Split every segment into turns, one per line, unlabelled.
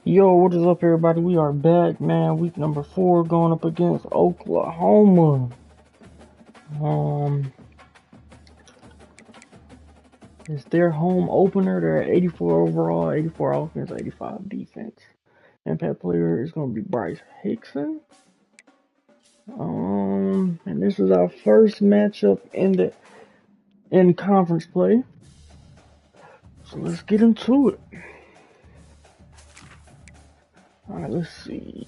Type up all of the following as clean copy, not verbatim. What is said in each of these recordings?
Yo, what is up, everybody? We are back, man. Week number 4 going up against Oklahoma. It's their home opener. They're at 84 overall, 84 offense, 85 defense. Impact player is going to be Bryce Hickson. And this is our first matchup in conference play. So let's get into it. Alright, let's see.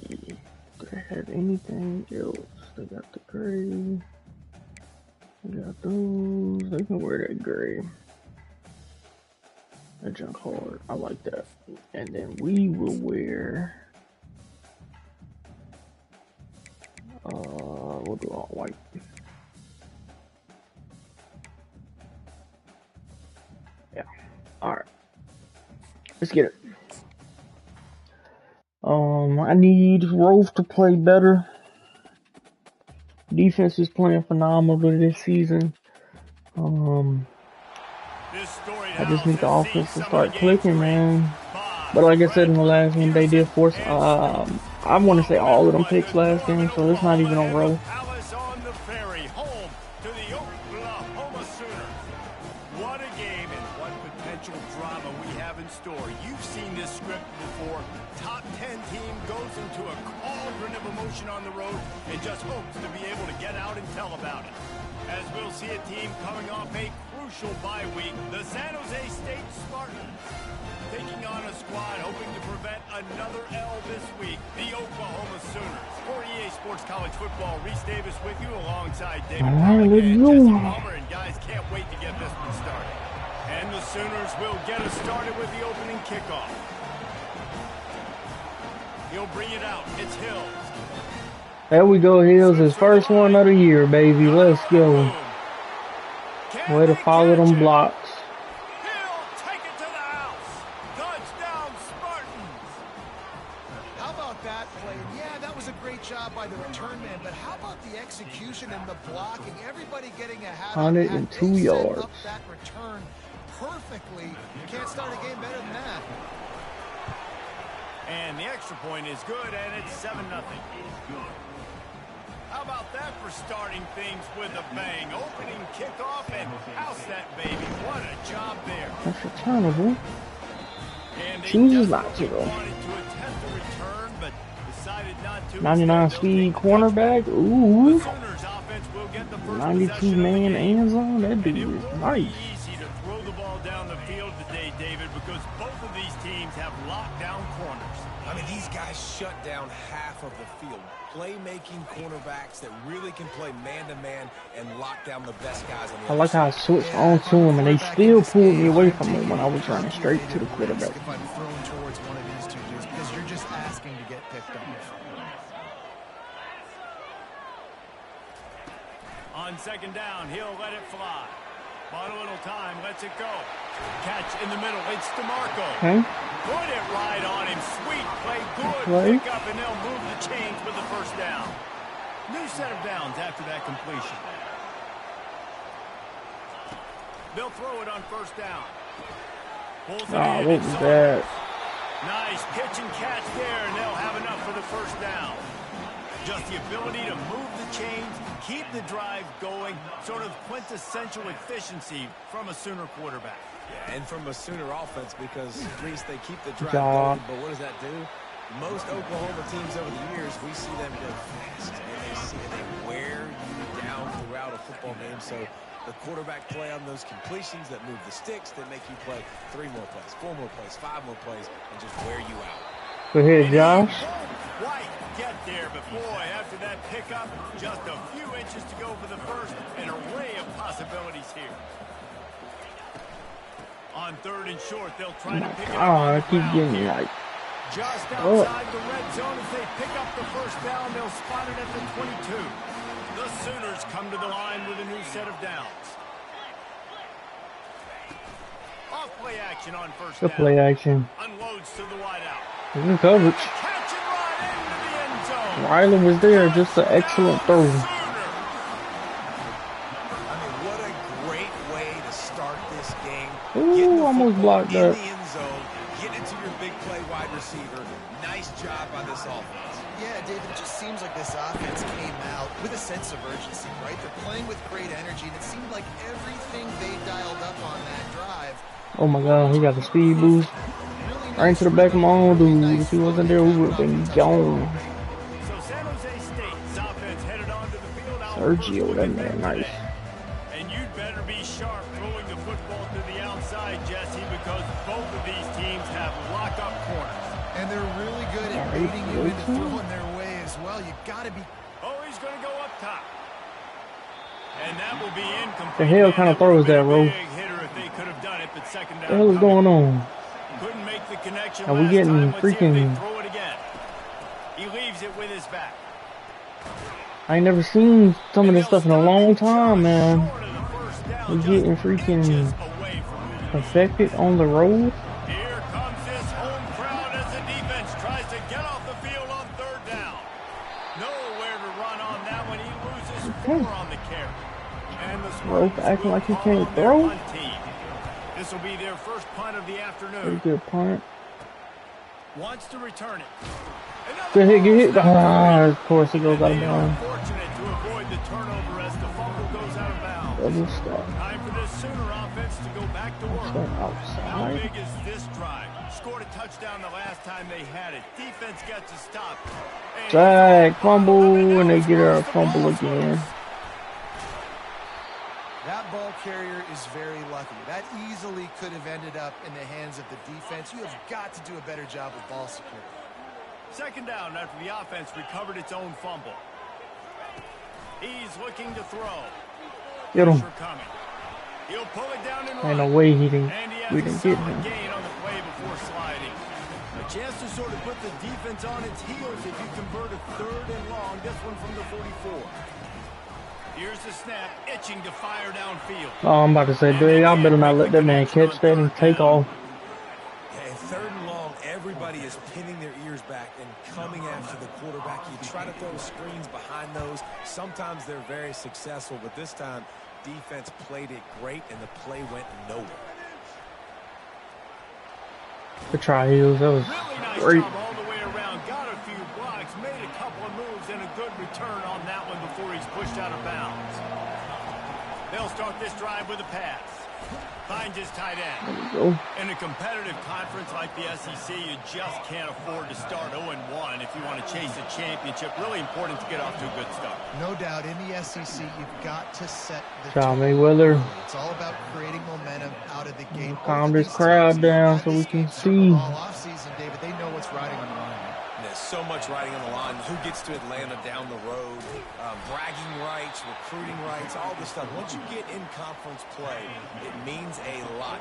Do they have anything else? They got the gray. They got those. They can wear that gray. That junk hard. I like that. And then we will wear we'll do all white. Yeah. Alright. Let's get it. I need Rove to play better. Defense is playing phenomenal this season. I just need the offense to start clicking, man. But like I said in the last game, they did force, I want to say all of them picks last game, so it's not even on row.
What a game and what potential drama we have in store. You've seen this script before. Top 10 team goes into a cauldron of emotion on the road and just hopes to be able to get out and tell about it. As we'll see a team coming off a crucial bye week, the San Jose State Spartans taking on a squad hoping to prevent another L this week, the Oklahoma Sooners. For EA Sports College Football, Reese Davis with you alongside David and Jesse Palmer, and guys can't wait to get this one started. And the Sooners will get us started with the opening kickoff. He'll bring it out. It's Hills.
There we go, Hills. His first one of the year, baby. Let's go. Way to follow them blocks.
He'll take it to the house. Touchdown, Spartans.
How about that play? And yeah, that was a great job by the return man, but how about the execution and the blocking? Everybody getting a hat on
102 yards.
up that return perfectly. You can't start a game better than that.
And the extra point is good, and it's 7-0. How about that for starting things with a bang? Opening kickoff and house that baby. What a job there.
That's returnable.
And
Chooses not to, though.
Wanted to attempt a return, but decided not to.
99 speed cornerback. Ooh.
The Sooners offense will get the first
92 man end zone. That dude is nice.
Easy to throw the ball down the field today, David, because both of these teams have lockdown corners.
I mean, these guys shut down half of the field. Playmaking cornerbacks that really can play man-to-man and lock down the best guys on the
I like how I switched on to him, and they still pulled me away from him when I was running straight to the quarterback.
If I'm throwing towards one of these two dudes, because you're just asking to get picked off.
On second down, he'll let it fly. Bought a little time, lets it go. Catch in the middle, it's DeMarco.
Okay.
Put it right on him. Sweet play, good pick up, and they'll move the chains with the first down. New set of downs after that completion. They'll throw it on first down. Pulls it in.
What was that?
Nice pitch and catch there, and they'll have enough for the first down. Just the ability to move the chains, keep the drive going, sort of quintessential efficiency from a Sooner quarterback.
Yeah, and from a Sooner offense, because at least they keep the drive going, but what does that do? Most Oklahoma teams over the years, we see them go fast, and they wear you down throughout a football game. So the quarterback play on those completions that move the sticks, that make you play 3 more plays, 4 more plays, 5 more plays, and just wear you out.
Go ahead, Josh.
Quite get there, but boy, after that pickup, just a few inches to go for the first, an array of possibilities here. On third and short, they'll try to pick it up.
I keep getting like
just outside the red zone as they pick up the first down, they'll spot it at the 22. The Sooners come to the line with a new set of downs. Off play action on first down.
good play action.
Unloads to the wideout.
Good coverage.
Catch it right into the end zone.
Ryland was there, just an excellent throw.
I mean, what a great way to start this game.
Ooh, almost blocked that.
In the end zone, get it to your big play wide receiver, job by this offense.
Yeah, David, it just seems like this offense came out with a sense of urgency, right? They're playing with great energy, and it seemed like everything they dialed up on that drive.
Oh my God, he got the speed boost. Right into the back of my own dude. If he wasn't there, we would have been gone.
So San Jose State's offense headed onto the field.
Sergio, that man, nice.
And you'd better be sharp throwing the football to the outside, Jesse, because both of these teams have lock-up corners.
And they're really good at baiting you into throwing their way as well. You got to be...
Oh, he's going to go up top. And that will be incomplete.
The hell kind of throws that, bro?
Big hitter if they could have done it, but second down.
What the hell is going on?
Couldn't make the connection.
Are we getting freaking...
Throw it again. He leaves it with his back.
I ain't never seen some of this stuff in a long time, man. We're getting freaking affected on the road.
Here comes this home crowd as the defense tries to get off the field on third down. Nowhere to run on that one. He loses 4 on the carry. And the
Rope acting like he can't throw.
This will be their first punt of the afternoon.
Pretty good punt.
Wants to return it.
Good hit, good hit. Ah, of course it goes out of bounds.
Fortunate to avoid the turnover as the fumble goes out of bounds.
Double stop.
Time for this Sooner offense to go back to work. How
Outside.
big is this drive? Scored a touchdown the last time they had it. Defense gets a stop.
Jack, fumble, and they get a fumble again.
That ball carrier is very lucky. That easily could have ended up in the hands of the defense. You have got to do a better job with ball security.
Second down after the offense recovered its own fumble. He's looking to throw.
Get him.
Coming. He'll pull it down and
Ain't no
run.
way we didn't get him.
Gain on the play before sliding. A chance to sort of put the defense on its heels if you convert a third and long. This one from the 44. Here's the snap, itching to fire downfield.
Oh, I'm about to say, dude, y'all better not let that man catch that and take off.
Yeah, third and long, everybody is pinning their ears back and coming after the quarterback. You try to throw screens behind those. Sometimes they're very successful, but this time, defense played it great, and the play went nowhere.
The try heels, that was
Really nice
great.
job all the way around. Got a few blocks, made a couple of moves, and a good return on that one before he's pushed out of bounds. They'll start this drive with a pass. Finds his tight end.
Go.
In a competitive conference like the SEC, you just can't afford to start 0-1 if you want to chase a championship. Really important to get off to a good start.
No doubt, in the SEC, you've got to set the
John
tone.
Mayweather.
It's all about creating momentum out of the gate.
Calm this crowd down so we can see.
All offseason, David, they know what's riding on the line.
There's so much riding on the line. Who gets to Atlanta down the road? Bragging rights, recruiting rights, all this stuff. Once you get in conference play, it means a lot.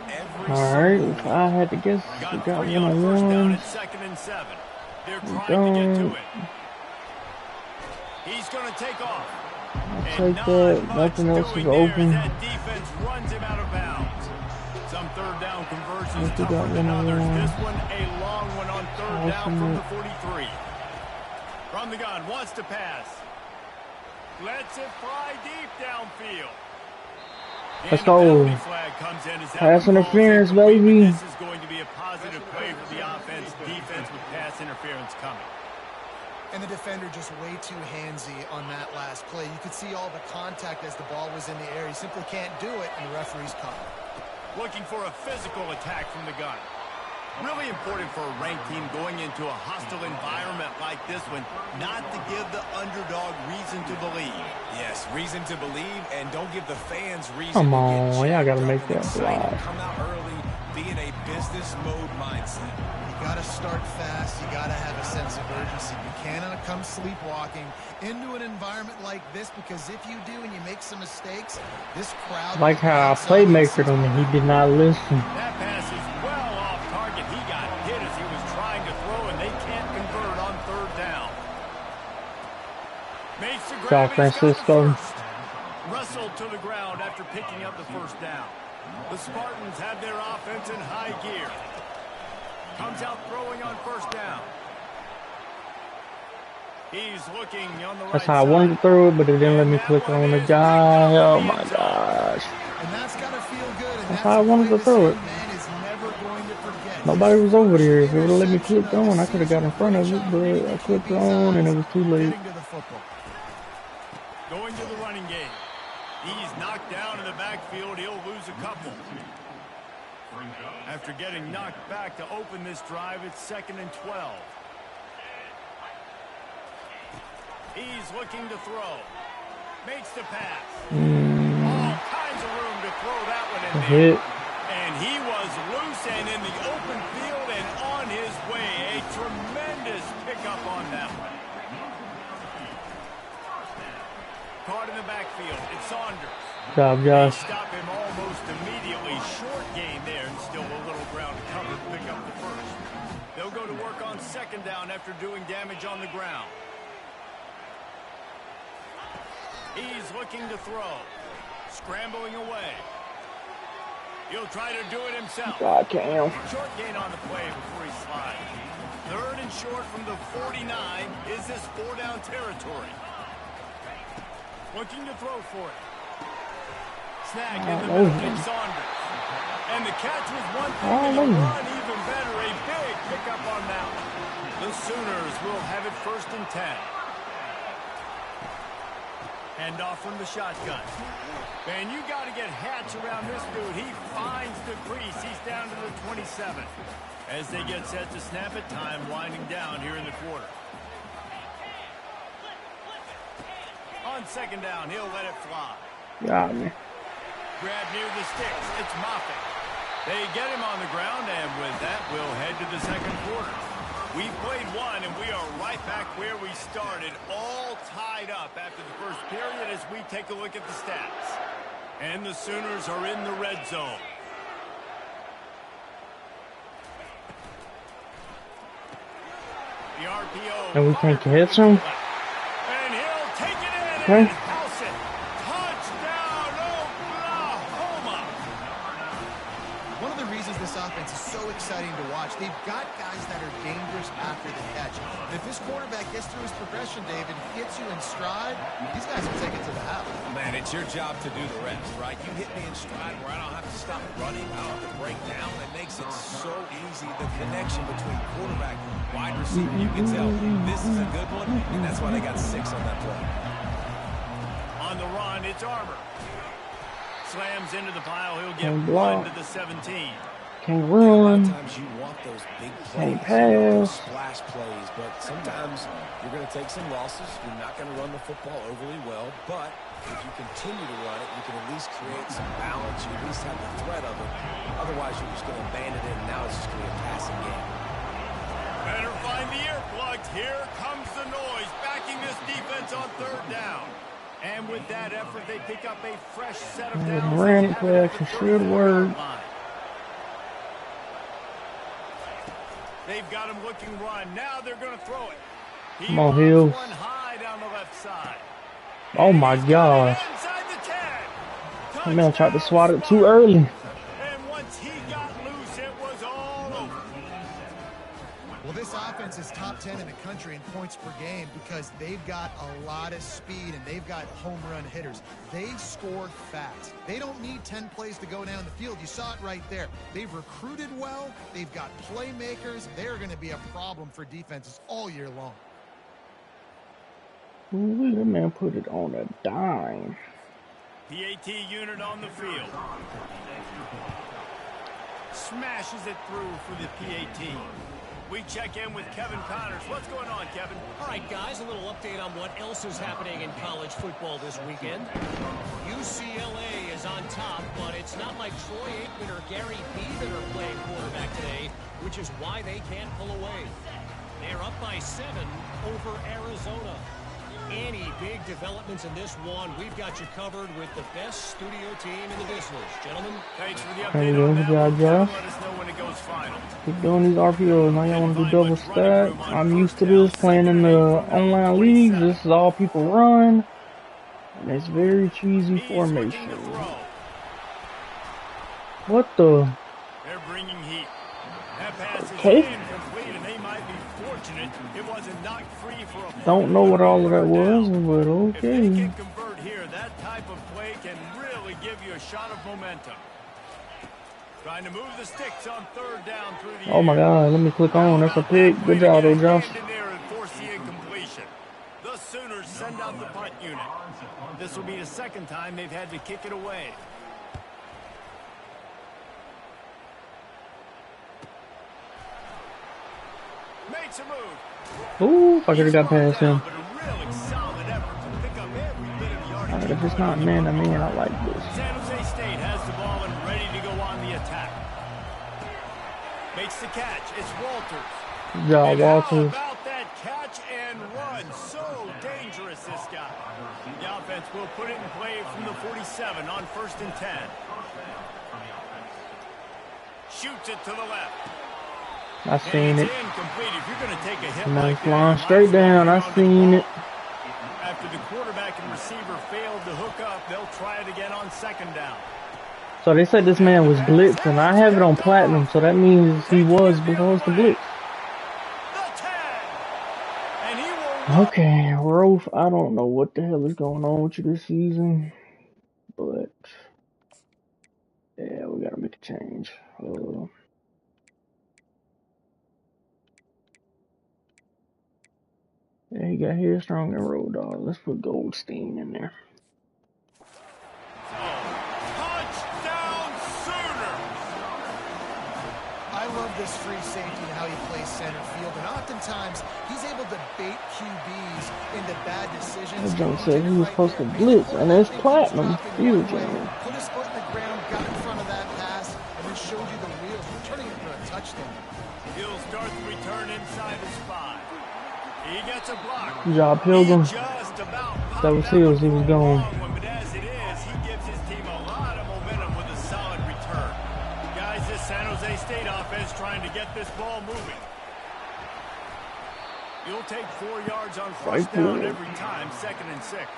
Alright, if I had to guess, we got
Three on first down
one-on-one.
at 2nd and 7. They're trying to get to it. He's going to take off.
Take that. Nothing else is open.
That defense runs him out of bounds. Some third down conversions
We got
tougher than others.
one-on-one.
This one a long one on third down from the 43. From the gun, wants to pass. Lets it fly deep downfield.
Let's go. Pass interference, baby.
This is going to be a positive play for the offense. Defense with pass interference coming.
And the defender just way too handsy on that last play. You could see all the contact as the ball was in the air. He simply can't do it, and the referee's caught it.
Looking for a physical attack from the gun. Really important for a ranked team going into a hostile environment like this one, not to give the underdog reason to believe.
Yes, reason to believe, and don't give the fans reason
Come
to
on,
get
y'all gotta
jacked
make
up and
that
excited.
fly.
Come out early, be in a business mode mindset.
You got to start fast. You got to have a sense of urgency. You cannot come sleepwalking into an environment like this, because if you do and you make some mistakes, this crowd...
Like how I playmakered him and he did not listen.
That pass is well off target. He got hit as he was trying to throw, and they can't convert on third down. Makes the grab,
South
and he's got the
Francisco.
first. Wrestled to the ground after picking up the first down. The Spartans have their offense in high gear. Comes out throwing on first down. He's looking on the right
That's how I
side.
wanted to throw it, but it didn't let me click on the guy. Oh my gosh.
And that's got to feel good. And
That's how I wanted to throw it.
Man is never going to forget.
Nobody was over there. If it would have let me click on, I could have got in front of it, but I clicked on and it was too late.
Going to the running game. He's knocked down in the backfield. He'll lose a couple. After getting knocked back to open this drive, it's 2nd and 12. He's looking to throw. Makes the pass. All kinds of room to throw that one in there. And he was loose and in the open field and on his way. A tremendous pickup on that one. Caught in the backfield. It's Saunders.
Good job, Josh.
Stop him almost immediately. Short gain there and still a little ground covered. Pick up the first. They'll go to work on 2nd down after doing damage on the ground. He's looking to throw. Scrambling away. He'll try to do it himself.
God, Cam.
Short gain on the play before he slides. 3rd and short from the 49. Is this 4-down territory? Looking to throw for it. Snag in the middle from Saunders. And the catch was one thing, and the run even better. A big pickup on that one. The Sooners will have it 1st and 10. Hand off from the shotgun. Man, you got to get Hatch around this dude. He finds the crease. He's down to the 27. As they get set to snap it, time winding down here in the quarter. On 2nd down, he'll let it fly.
Got me.
Grab near the sticks. It's Moffitt. They get him on the ground, and with that, we'll head to the 2nd quarter. We've played one, and we are right back where we started, all tied up after the first period as we take a look at the stats. And the Sooners are in the red zone. The RPO.
And we can't catch him.
And he'll take it in
Okay.
and house it. Touchdown, Oklahoma.
One of the reasons this offense is so exciting to watch, they've got guys that are dangerous after the catch. And if this quarterback gets through his progression, David, gets you in stride, these guys will take it to the house.
Man, it's your job to do the rest, right? You hit me in stride where I don't have to stop running. I don't have to break down. It makes it so easy. The connection between quarterback and wide receiver, you can tell this is a good one, and that's why they got 6 on that play.
On the run, it's Armour. Slams into the pile. He'll get
block.
1 to the 17.
Can't
A lot
run.
of times you want those big plays,
Can't pass.
splash plays, but sometimes you're going to take some losses. You're not going to run the football overly well, but if you continue to run it, you can at least create some balance. You at least have the threat of it. Otherwise, you're just going to abandon it, and now it's just going to be a passing game.
Better find the earplugs. Here comes the noise, backing this defense on 3rd down. And with that effort, they pick up a fresh set of downs.
Ran play action should work.
They've got him looking run. Now they're going to throw it.
Come on, Hills.
One high down the left side.
Oh my gosh.
Inside the 10.
That man tried to swat it too early.
And once he got loose, it was all over.
Well, this offense is top 10 in the country in points per game because they've got a lot of speed and they've got home run hitters. They score fast. They don't need 10 plays to go down the field. You saw it right there. They've recruited well. They've got playmakers. They're going to be a problem for defenses all year long.
Ooh, that man put it on a dime.
PAT unit on the field. Smashes it through for the PAT. We check in with Kevin Connors. What's going on, Kevin?
All right, guys, a little update on what else is happening in college football this weekend. UCLA is on top, but it's not like Troy Aikman or Gary B that are playing quarterback today, which is why they can't pull away. They're up by 7 over Arizona. Any big developments in this one, we've got you covered with the best studio team in the business. Gentlemen,
thanks for the
Hey,
update on
good
that.
job, Josh.
Let us know when it goes final.
Keep doing these RPOs. Now y'all want to do double stack. I'm used to this playing in the online leagues. This is all people run. And it's very cheesy formation. What the?
They're bringing heat. That pass is
Okay.
incomplete, and they might be fortunate it wasn't knocked free for a
Don't know what all of that was, but
If they
okay.
can convert here, that type of play can really give you a shot of momentum. Trying to move the sticks on third down through the
Oh my God, let me click on. That's a pick. Good job, though, Josh.
In there and force the incompletion. The Sooners send out the punt unit. This will be the second time they've had to kick it away. Makes a move.
Ooh, if I could have got past him.
But a really solid effort to pick up every bit of yardage.
If it's not man to man, I like this.
San Jose State has the ball and ready to go on the attack. Makes the catch. It's Walters.
Good job, Walters.
How about that catch and run? So dangerous, this guy. The offense will put it in play from the 47 on 1st and 10. Shoots it to the left.
I seen it.
Incomplete. If you're going to take a hit
Nice
like
line
that,
straight down. I seen it.
After the quarterback and receiver failed to hook up, they'll try it again on 2nd down.
So they said this man was blitzing. I have it on platinum, so that means he was supposed to blitz. Okay, Rolf, I don't know what the hell is going on with you this season, but yeah, we gotta make a change. Yeah, he got Headstrong and Road Dog. Let's put Goldstein in there.
Touchdown Sooners!
I love this free safety and how he plays center field, and oftentimes he's able to bait QBs into bad decisions.
That junk said he was supposed to blitz, and that's platinum. Huge.
Put his foot in the ground, got in front of that pass, and then showed you the wheels, returning it for a touchdown.
He'll start the return inside his 5. He gets a block.
Good job, Pilgrim. That was Hills, he was gone.
But as it is, he gives his team a lot of momentum with a solid return. Guys, this San Jose State offense trying to get this ball moving. You'll take 4 yards on 1st down every time, 2nd and 6.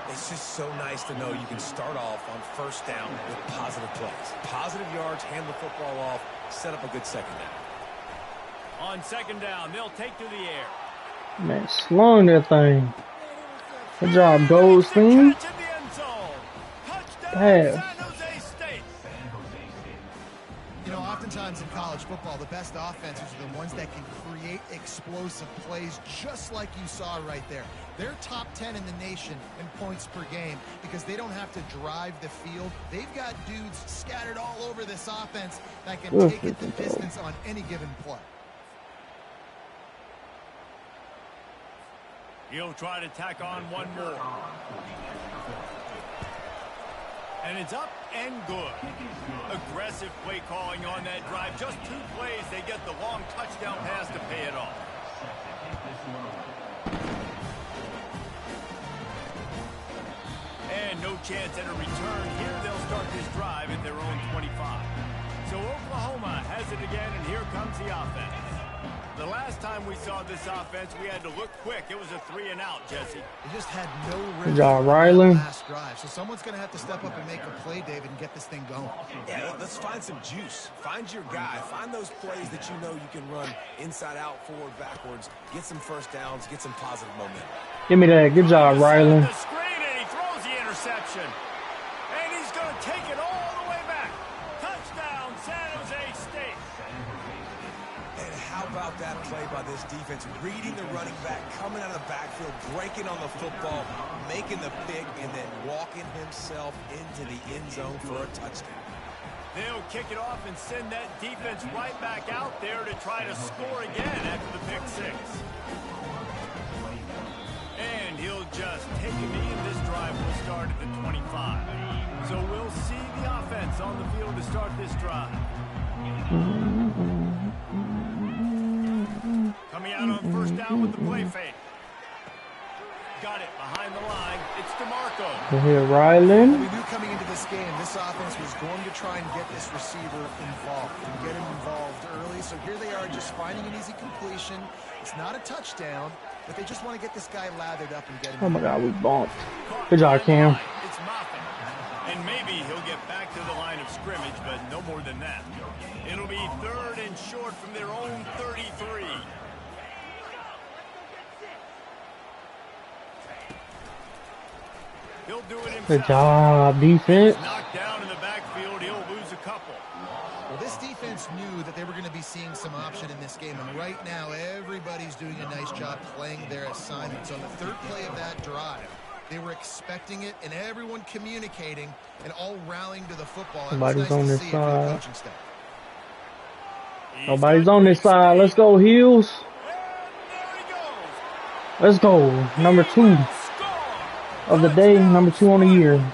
It's just so nice to know you can start off on 1st down with positive plays. Positive yards, hand the football off, set up a good 2nd down.
On 2nd down, they'll take to the air.
Man, slung that thing. Good job, Goldstein. Pass.
You know, oftentimes in college football, the best offenses are the ones that can create explosive plays, just like you saw right there. They're top 10 in the nation in points per game because they don't have to drive the field. They've got dudes scattered all over this offense that can take it the distance on any given play.
He'll try to tack on one more. And it's up and good. Aggressive play calling on that drive. Just 2 plays, they get the long touchdown pass to pay it off. And no chance at a return here. They'll start this drive at their own 25. So Oklahoma has it again, and here comes the offense. The last time we saw this offense, we had to look quick. It was a 3-and-out, Jesse.
They just had no
Good job, Rylan.
last drive. So someone's going to have to step up and make a play, David, and get this thing going.
Yeah, let's find some juice. Find your guy. Find those plays that you know you can run inside out, forward, backwards. Get some 1st downs. Get some positive momentum.
Give me that. Good job, Rylan.
The screen, and he throws the interception. And he's going to take it all the way back. Touchdown, San Jose State.
And how about that play by this defense? Reading the running back, coming out of the backfield, breaking on the football, making the pick, and then walking himself into the end zone for a touchdown.
They'll kick it off and send that defense right back out there to try to score again after the pick 6. And he'll just take a knee, and this drive will start at the 25. So we'll see the offense on the field to start this drive. Coming out on 1st down with the play fake. Got it behind the line. It's DeMarco.
Here, Rylan.
We knew coming into this game, this offense was going to try and get this receiver involved and get him involved early. So here they are just finding an easy completion. It's not a touchdown, but they just want to get this guy lathered up and get him.
Oh my God, we bumped. Good job, Cam.
It's Moffitt. And maybe he'll get back to the line of scrimmage, but no more than that. It'll be 3rd and short from their own 33. He'll do it himself.
Good job, defense.
Knocked down in the backfield. He'll lose a couple.
defense knew that they were going to be seeing some option in this game, and right now everybody's doing a nice job playing their assignments. On the third play of that drive, they were expecting it, and everyone communicating and all rallying to the football.
Nobody's on this side.
Staff.
Nobody's on this side. Let's go, Heels. Let's go. Number 2 of the day. Number 2 on the year.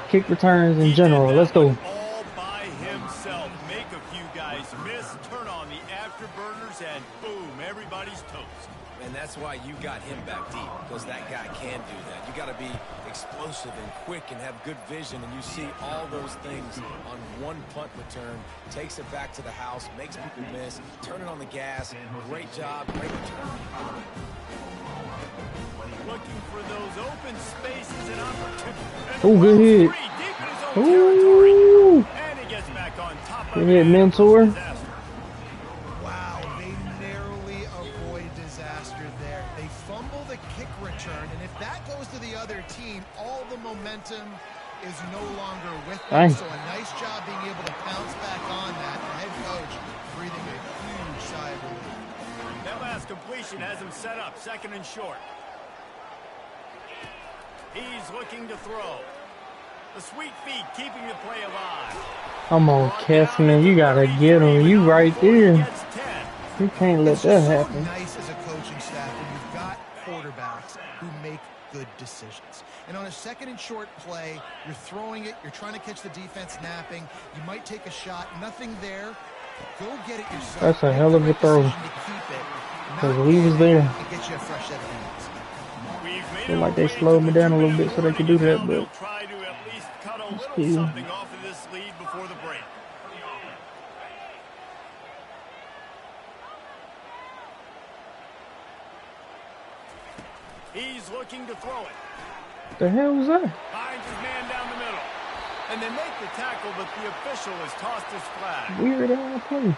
Kick returns in general. Let's go.
All by himself. Make a few guys miss, turn on the afterburners, and boom, everybody's toast.
And that's why you got him back deep, because that guy can do that. You got to be explosive and quick and have good vision, and you see all those things on one punt return. Takes it back to the house, makes people miss, turning on the gas. Great job, great return.
Looking for those open spaces and opportunities.
Oh, good hit. Ooh.
And he gets back on top of
good hit, Mentor.
Wow, they narrowly avoid disaster there. They fumble the kick return, and if that goes to the other team, all the momentum is no longer with them. So a nice job being able to pounce back on that. The head coach breathing a huge sigh of relief.
That last completion has him set up, 2nd and short. He's looking to throw. The sweet feet keeping the play alive.
Come on, Kessman. You got to get him. You right there. You can't let that happen.
Nice as a coaching staff when you've got quarterbacks who make good decisions. And on a 2nd and short play, you're throwing it, you're trying to catch the defense napping, you might take a shot, nothing there. Go get it yourself.
That's a hell of a throw. Because we was there.
And get you a fresh set of hands.
I feel like they slowed me down a little bit so they could do that, but
try to at least cut a little something off of this lead before the break. He's looking to throw it.
What the hell was that?
Finds his man down the middle. And they make the tackle, but the official has tossed his flag.
Weird ass play.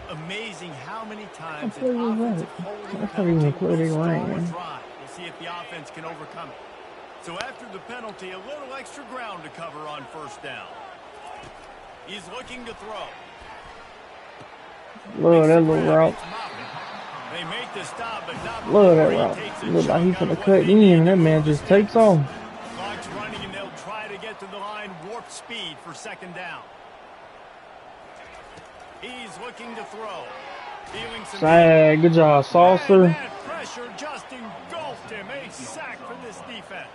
Amazing how many times
an offensive holding penalty will
We'll see if the offense can overcome it. So after the penalty, a little extra ground to cover on 1st down. He's looking to throw.
Look at that little route.
They make the stop, but not
look at that route. Look like he's gonna cut in, and that man just takes off.
Clock's running, and they'll try to get to the line, warp speed for 2nd down. He's looking to throw.
Sag, good job, Saucer.
Pressure just engulfed him. A sack for this defense.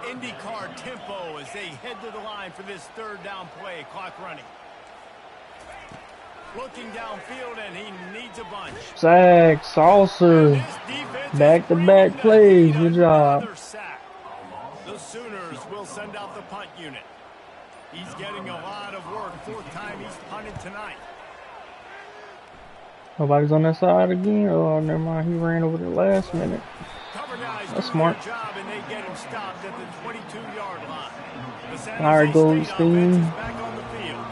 IndyCar tempo as they head to the line for this 3rd down play. Clock running. Looking downfield, and he needs a bunch.
Sag, Saucer. Back-to-back plays. Good job.
The Sooners will send out the punt unit. He's getting a lot of work. 4th time he's punted tonight.
Nobody's on that side again. Oh, never mind. He ran over the last minute. That's smart.
Job, and they get him stopped at the 22-yard line.
Alright, Goldstein.
Back on the field.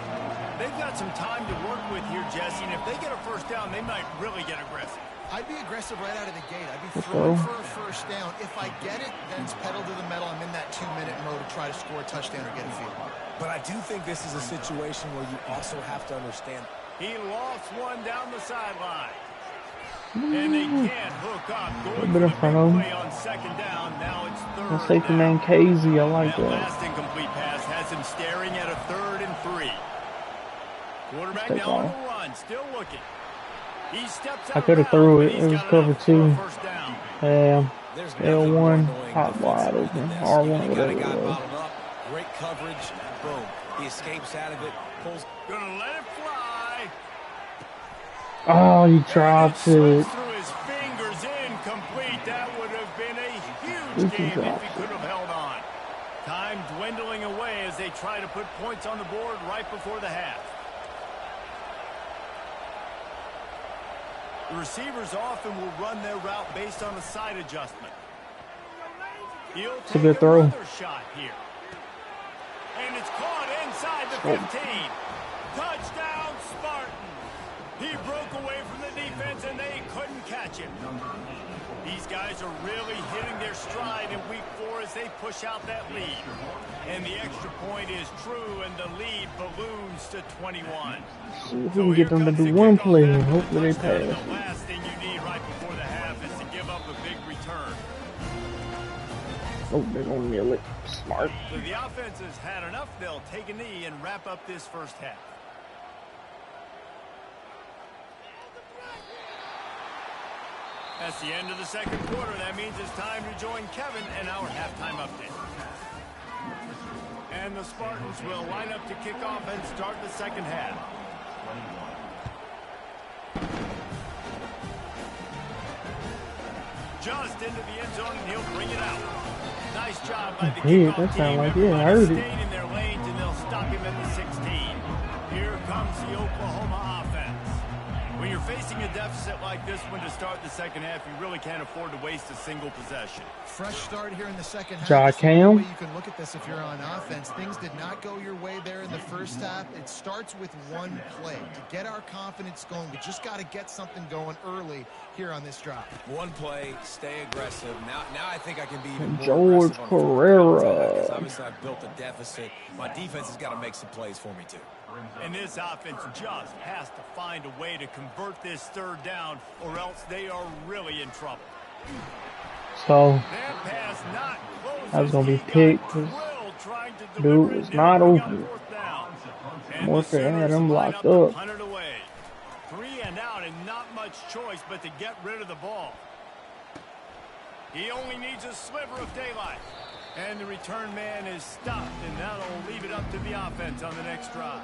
They've got some time to work with here, Jesse, and if they get a 1st down, they might really get aggressive.
I'd be aggressive right out of the gate. I'd be throwing for a 1st down. If I get it, then it's pedal to the metal. I'm in that 2-minute mode to try to score a touchdown or get a field.
But I do think this is a situation where you also have to understand.
He lost one down the sideline. And they can't hook up.
A bit in front of him.
On 2nd down. Now it's 3rd.
The safety man KZ, I like that.
Last incomplete pass has him staring at a 3rd and 3. Quarterback now on the run, still looking. He steps out.
I could have threw it. It was cover 2. Yeah. L1, hot wide open. R1, whatever it was.
Great coverage. Boom. He escapes out of it. Pulls.
Gonna let it fly.
Oh, he dropped it.
Through his fingers, incomplete. That would have been a huge game if he could have held on. Time dwindling away as they try to put points on the board right before the half. The receivers often will run their route based on a side adjustment. He'll take
a good throw.
Another shot here. And it's caught inside the 15. Touchdown, Spartans. He broke away from the defense, and they couldn't catch him. These guys are really hitting their stride in week 4 as they push out that lead. And the extra point is true, and the lead balloons to 21.
See if we can get them to do one play, and hopefully they pass.
The last thing you need right before the half is to give up a big return.
Oh, they're gonna nail it. Smart.
So the offense has had enough. They'll take a knee and wrap up this first half. That's the end of the second quarter. That means it's time to join Kevin and our halftime update. And the Spartans will line up to kick off and start the second half. Just into the end zone, and he'll bring it out. Nice job by the kickoff
that sound
team.
like it. I heard it.
Stayed in their lanes, and they'll stop him at the 16. Here comes the Oklahoma offense. When you're facing a deficit like this one to start the second half, you really can't afford to waste a single possession.
Fresh start here in the second half.
Ja Cam.
You can look at this if you're on offense. Things did not go your way there in the first half. It starts with one play. To get our confidence going, we just got to get something going early here on this drive.
One play, stay aggressive. Now I think I can be even more
George
aggressive on
Carrera.
because obviously I've built a deficit. My defense has got to make some plays for me too.
And this offense just has to find a way to convert this third down, or else they are really in trouble.
So,
That pass not close.
I was gonna be
He got
picked 'cause
drilled trying to
dude
deliver it
was
down
not
on
open.
fourth down. And
More
the
to
Sooners
had him
line
locked
to
up.
punt it away. 3 and out, and not much choice but to get rid of the ball. He only needs a sliver of daylight. And the return man is stopped, and that'll leave it up to the offense on the next drive.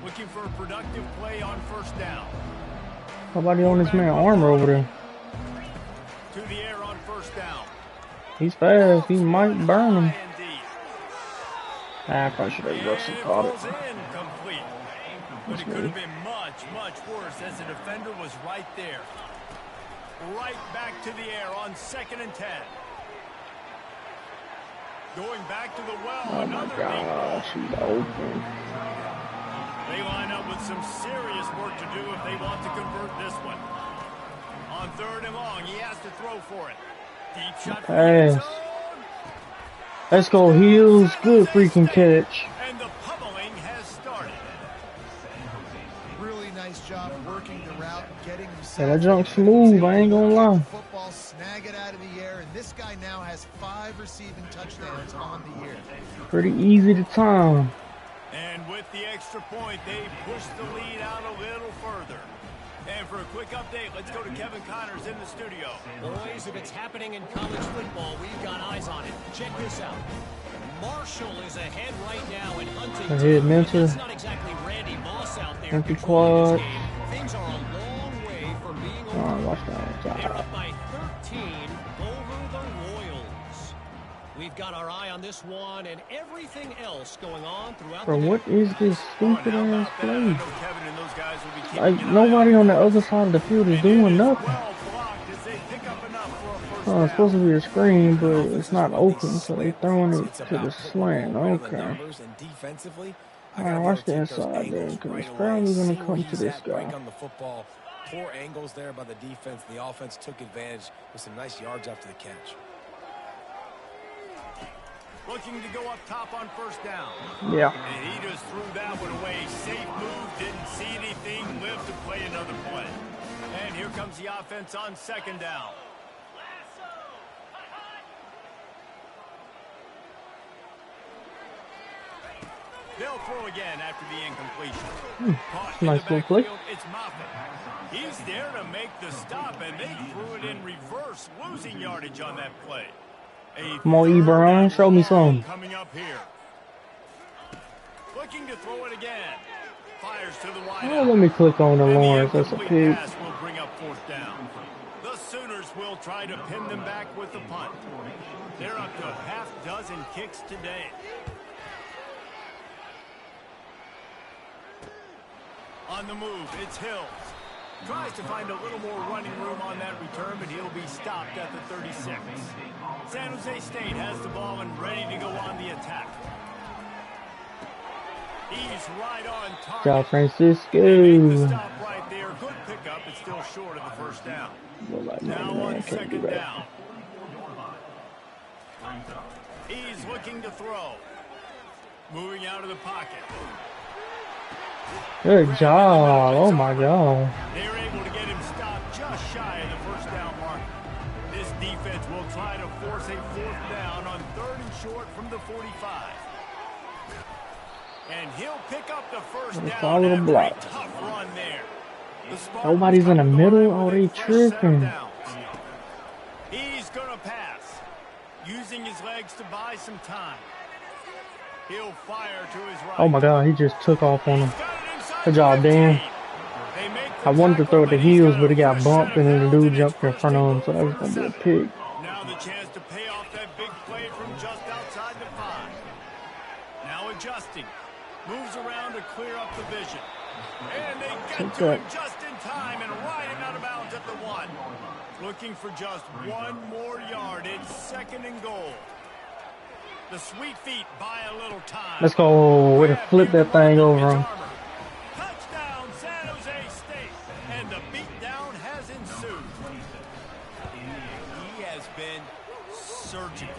Looking for a productive play on first down.
Nobody on this man armor over there.
To the air on first down.
He's fast. He might burn him.
High and deep.
I probably should have rushed and caught it.
Falls incomplete. But it could have been much, much worse as the defender was right there. Right back to the air on 2nd and 10. Going back to the well.
Oh my gosh, he's open.
They line up with some serious work to do if they want to convert this one. On 3rd and long, he has to throw for it. Deep shot.
Pass. Let's go, Heels. Good freaking catch.
And the pummeling has started.
Really nice job working the route, getting himself.
Yeah, that junk's smooth, I ain't gonna lie.
Football, snag it out of the air, and this guy now has 5 receiving touchdowns on the year.
Pretty easy to time.
And with the extra point, they push the lead out a little further. And for a quick update, let's go to Kevin Connors in the studio.
Boys, if it's happening in college football, we've got eyes on it. Check this out. Marshall is ahead right now in Huntington.
Ahead, Mentor.
It's not exactly Randy Moss out there
Empty
controlling
quad.
this game. Things are a long way from being
Oh,
over.
watch that.
They're up by 13 over the Royals. We've got our eye on this one and everything else going on throughout
Bro,
the
what is this stupid ass play?
I know Kevin and those guys will be keeping
Like,
an eye
nobody
out.
on the other side of the field is doing nothing.
Well blocked as they pick up enough for a first
Oh, it's
down.
supposed to be a screen, but it's not open, so they're throwing it to the slant. Okay.
And defensively,
Alright, watch the inside there, because it's probably going to come to this guy.
On the football. Poor angles there by the defense. The offense took advantage with some nice yards after the catch.
Looking to go up top on first down.
Yeah.
And he just threw that one away. Safe move, didn't see anything, lived to play another play. And here comes the offense on 2nd down. They'll throw again after the incompletion. Caught in
nice
the
little play.
backfield, it's Moffitt. He's there to make the stop, and they threw it in reverse, losing yardage on that play.
Come on, Ebron, show me some.
Coming up here. Looking to throw it again. Fires to the wide
Oh, let me click on the Lawrence. That's a
incomplete
pick.
pass will bring up 4th down. The Sooners will try to pin them back with the punt. They're up to half dozen kicks today. On the move, it's Hills. Tries to find a little more running room on that return, but he'll be stopped at the 36. San Jose State has the ball and ready to go on the attack. He's right on target.
Ciao,
They make the
Francisco.
stop right there, but still short of the first down.
Like,
Now
man,
on
can't do
second
that.
down. He's looking to throw. Moving out of the pocket.
Good job. Oh my God.
They were able to get him stopped just shy of the first down mark. This defense will try to force a fourth down on 3rd and short from the 45. And he'll pick up the first down
Follow the
after
block.
a tough run there. The
Nobody's in the middle. Oh, they tripping.
He's going to pass, using his legs to buy some time. He'll fire to his right.
Oh my God, he just took off on him. Good job, Dan. I wanted to throw at the heels, but he got bumped and then the dude jumped in front of him, so that was going to be a pick.
Now the chance to pay off that big play from just outside the 5. Now adjusting. Moves around to clear up the vision. And they get to him just in time and ride him out of bounds at the 1. Looking for just 1 more yard. It's 2nd and goal. The sweet feet buy a little time.
Let's go. Way to flip that thing over him.
Touchdown, San Jose State. And the beatdown has ensued. He has been surgical.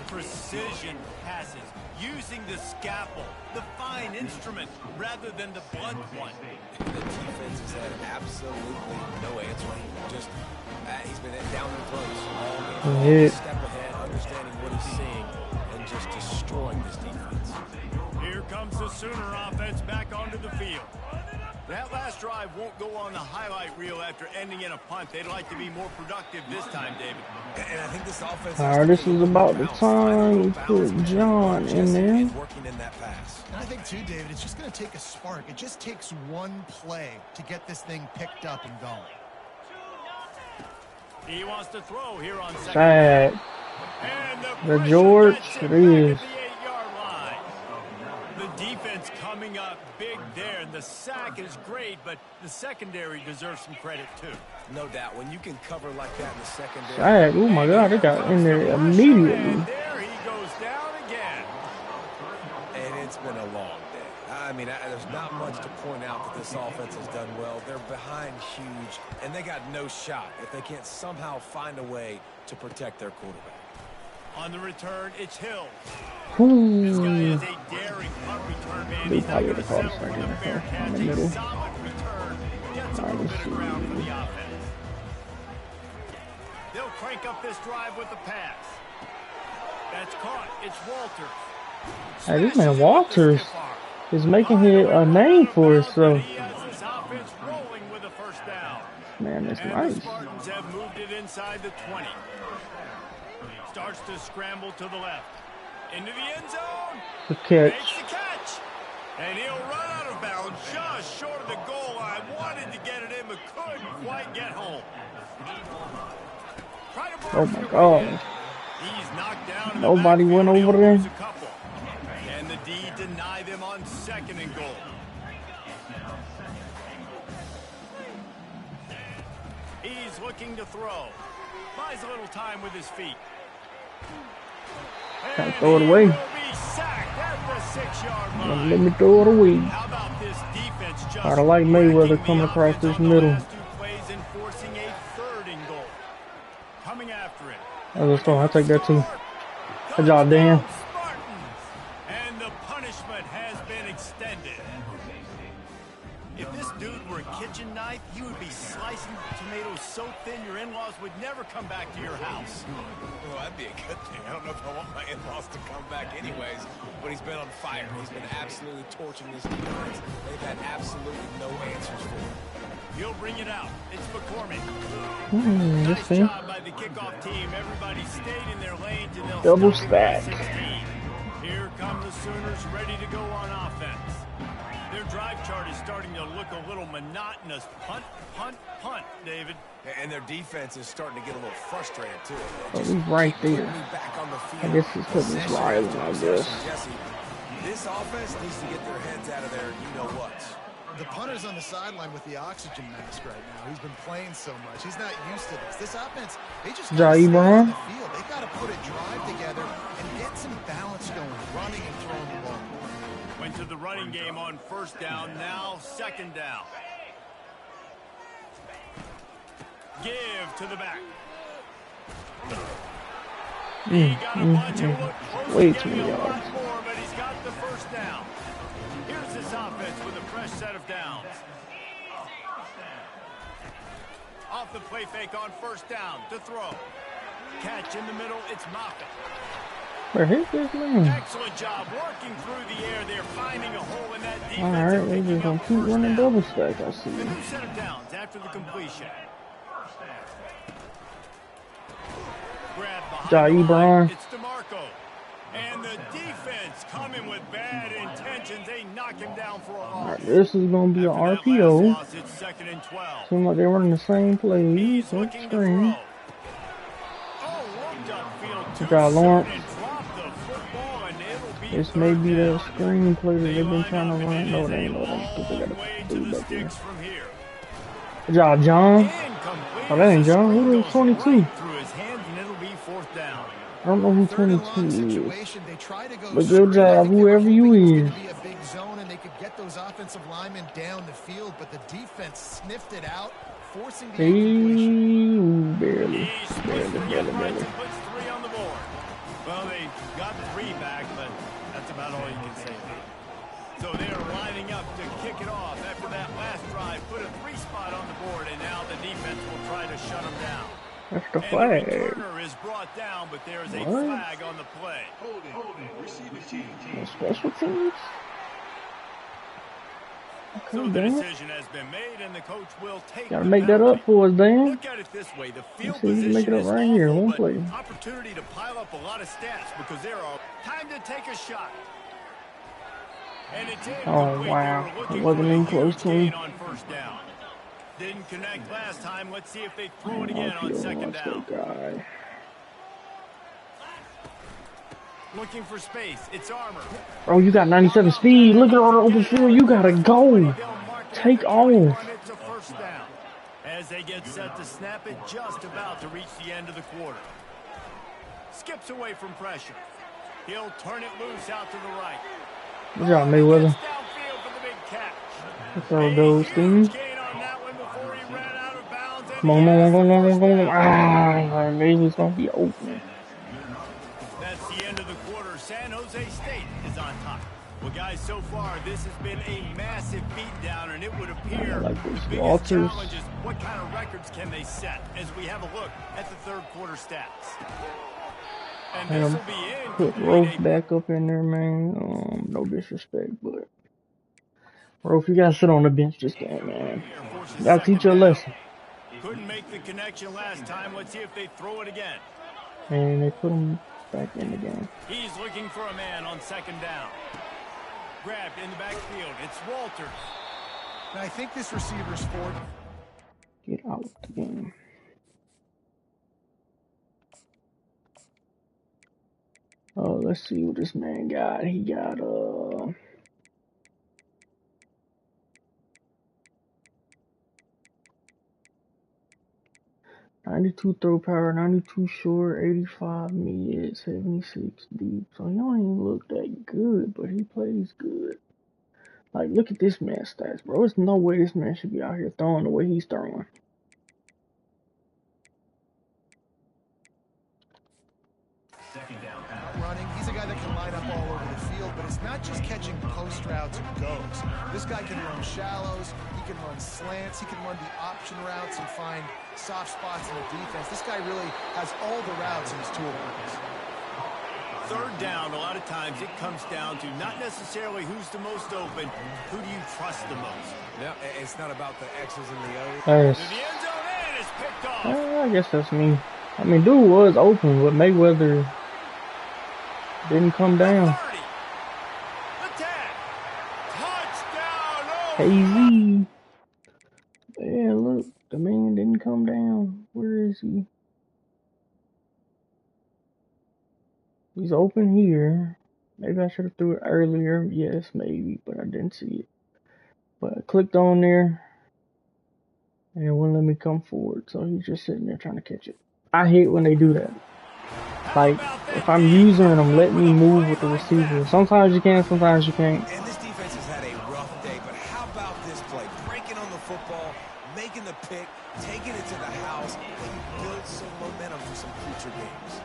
Precision passes. Using the scalpel, the fine instrument, rather than the blunt one.
The defense has had absolutely no answer. Just, he's been down and close. All step ahead, understanding what he's seeing, and just destroying this defense.
Here comes the Sooner offense back onto the field. That last drive won't go on the highlight reel after ending in a punt. They'd like to be more productive this time, David.
And I think this offense.
This is about the time we put John in there.
Working in that pass.
And I think too, David, it's just going to take a spark. It just takes one play to get this thing picked up and going.
He wants to throw here on second.
Sad. The George, it is.
The defense coming up big there. The sack is great, but the secondary deserves some credit too.
No doubt. When you can cover like that in the secondary.
Sad. Oh my God, they got in there immediately.
And there he goes down again.
And it's been a long day. I mean, there's not much to point out that this offense has done well. They're behind huge, and they got no shot if they can't somehow find a way to protect their quarterback.
On the return, it's Hill.
Ooh.
This guy is a daring punt return man. He's not going to settle for the fair catch. A solid return. Gets a little bit of ground for the offense. They'll crank up this drive with the pass. That's caught. It's Walters.
Hey, this man Walters is making a name for himself.
He has this offense rolling with a first down.
Man, that's
And
nice.
the Spartans have moved it inside the 20. Starts to scramble to the left. Into the end zone.
The catch.
Makes the catch. And he'll run out of bounds just short of the goal line. Wanted to get it in, but couldn't quite get home.
Oh my God.
He's knocked down.
Nobody went over there.
And the D deny them on 2nd and goal. He's looking to throw. Buys a little time with his feet.
Gotta throw it away. Let me throw it away.
How about this defense just
I like Mayweather coming across this middle.
Coming after it.
Let's go. I'll take that too. Good job, Dan.
And the punishment has been extended. If this dude were a kitchen knife, you would be slicing tomatoes so thin your in-laws would never come back to your house.
Well, that'd be a good thing. I don't know if I want my in-laws to come back anyways, but he's been on fire. He's been absolutely torching this defense. They've had absolutely no answers for him.
He'll bring it out. It's McCormick.
Nice
job by the kickoff team. Everybody stayed in their lanes and they'll
double
start
stack.
16. Here come the Sooners ready to go on offense. Their drive chart is starting to look a little monotonous. Punt, punt, punt, David.
And their defense is starting to get a little frustrated, too.
Oh, he's right there. I guess he's putting his line on this.
This offense needs to get their heads out of there, you-know-what.
The punter's on the sideline with the oxygen mask right now. He's been playing so much. He's not used to this. This offense, they just got to on the field. They got to put a drive together and get some balance going, running and throwing the ball.
Went to the running game on 1st down, now 2nd down. Give to the back. He got a bunch of look close
Way
to
too
getting
many
a lot
yards.
more, but he's got the first down. Here's this offense with a fresh set of downs. Off the play fake on first down to throw. Catch in the middle, it's Moffitt.
Where hit this man?
Excellent job working through the air. They're finding a hole in that defense.
Alright, they just gonna keep running double stack, I see.
The new set of downs after the completion. Grab behind the line. It's DeMarco. And the defense coming with bad intentions. They knock him down for a loss.
Alright, this is gonna be an RPO.
Loss, it's 2nd and 12.
Seems like they're running the same play.
He's
Don't
looking to
scream.
throw. Oh, looked upfield.
Good job, Lawrence.
And dropped the football, and it'll be
This may be that
down.
screen play that they've been
Line
trying to
up,
run.
and it
No,
is
they
a
ain't know them because they got
long way
a
to
dude
the
back there.
sticks from here.
Good job, John.
Incomplete.
Oh, that ain't
The
John.
screen
Who is
goes
22?
right through his hands, and it'll be 4th down.
I don't know who
3rd and long
22 is.
situation. They try to go
But
straight.
good job,
I think they were
whoever you
hoping it was
is.
going to be a big zone and they could get those offensive linemen down the field, but the defense sniffed it out, forcing the incompletion.
Barely.
He splits
Barely,
3
barely,
uprights
barely.
and puts 3 on the board. Well, they got 3 back, but that's about all you can say. So they are lining up to kick it off after that last drive. Put a 3 spot on the board, and now the defense will try to shut them down.
That's the
And the
flag.
returner is brought down, but there is a
What?
flag on the play.
No special teams?
So
Okay,
the
damn it.
decision has been made, and the coach will take
Gotta
the
make that
penalty.
up for us, Dan.
Look at it this way: the field
see, you
position
make it up
is
right here,
awful,
one
but
play.
opportunity to pile up a lot of stats because there are time to take a shot. And it's
Oh,
incomplete.
wow.
They were
It
looking
wasn't
for a
even close
huge
to him.
gain on first down. Didn't connect last time. Let's see if they throw it again on 2nd down.
Guy.
Looking for space. It's Armour.
Bro, you got 97 speed. Look at all the open field. You gotta go. Take off.
As they get set to snap it, just about to reach the end of the quarter. Skips away from pressure. He'll turn it loose out to the right.
Good job, Mayweather.
Gets downfield for the big catch.
Throw those things.
Huge gain on that one before he ran out of bounds.
Come on, come on. Ah, maybe it's gonna be open.
That's the end of the quarter. San Jose State is on top. Well, guys, so far, this has been a massive beatdown, and it would appear
like
the
this.
biggest
Walters.
challenge is what kind of records can they set as we have a look at the 3rd quarter stats. And this will be
Put Rolf back up in there, man. No disrespect, but Rolf, you gotta sit on the bench this game, man. You gotta teach you a lesson.
Couldn't make the connection last time. Let's see if they throw it again.
And they put him back in the game.
He's looking for a man on 2nd down. Grabbed in the backfield. It's Walters.
And I think this receiver's forward.
Get out the game. Oh, let's see what this man got. He got 92 throw power, 92 short, 85 mid, 76 deep. So he don't even look that good, but he plays good. Like, look at this man's stats, bro. There's no way this man should be out here throwing the way he's throwing.
Running, he's a guy that can line up all over the field, but it's not just catching post routes and goes. This guy can run shallows, he can run slants, he can run the option routes and find soft spots in the defense. This guy really has all the routes in his toolbox.
3rd down, a lot of times it comes down to not necessarily who's the most open, who do you trust the most?
Yeah, it's not about the X's and the O's.
Yes.
To the end zone, and it's picked off.
I guess that's me. I mean, dude was open, but Mayweather didn't come down.
30. The tag. Touchdown. Oh,
KZ. Yeah, look, the man didn't come down. Where is he? He's open here. Maybe I should have threw it earlier. Yes, maybe, but I didn't see it. But I clicked on there, and it wouldn't let me come forward. So he's just sitting there trying to catch it. I hate when they do that. Like, if I'm using them, let me move with the receiver. Sometimes you can, sometimes you can't.
And this defense has had a rough day, but how about this play? Breaking on the football, making the pick, taking it to the house, games.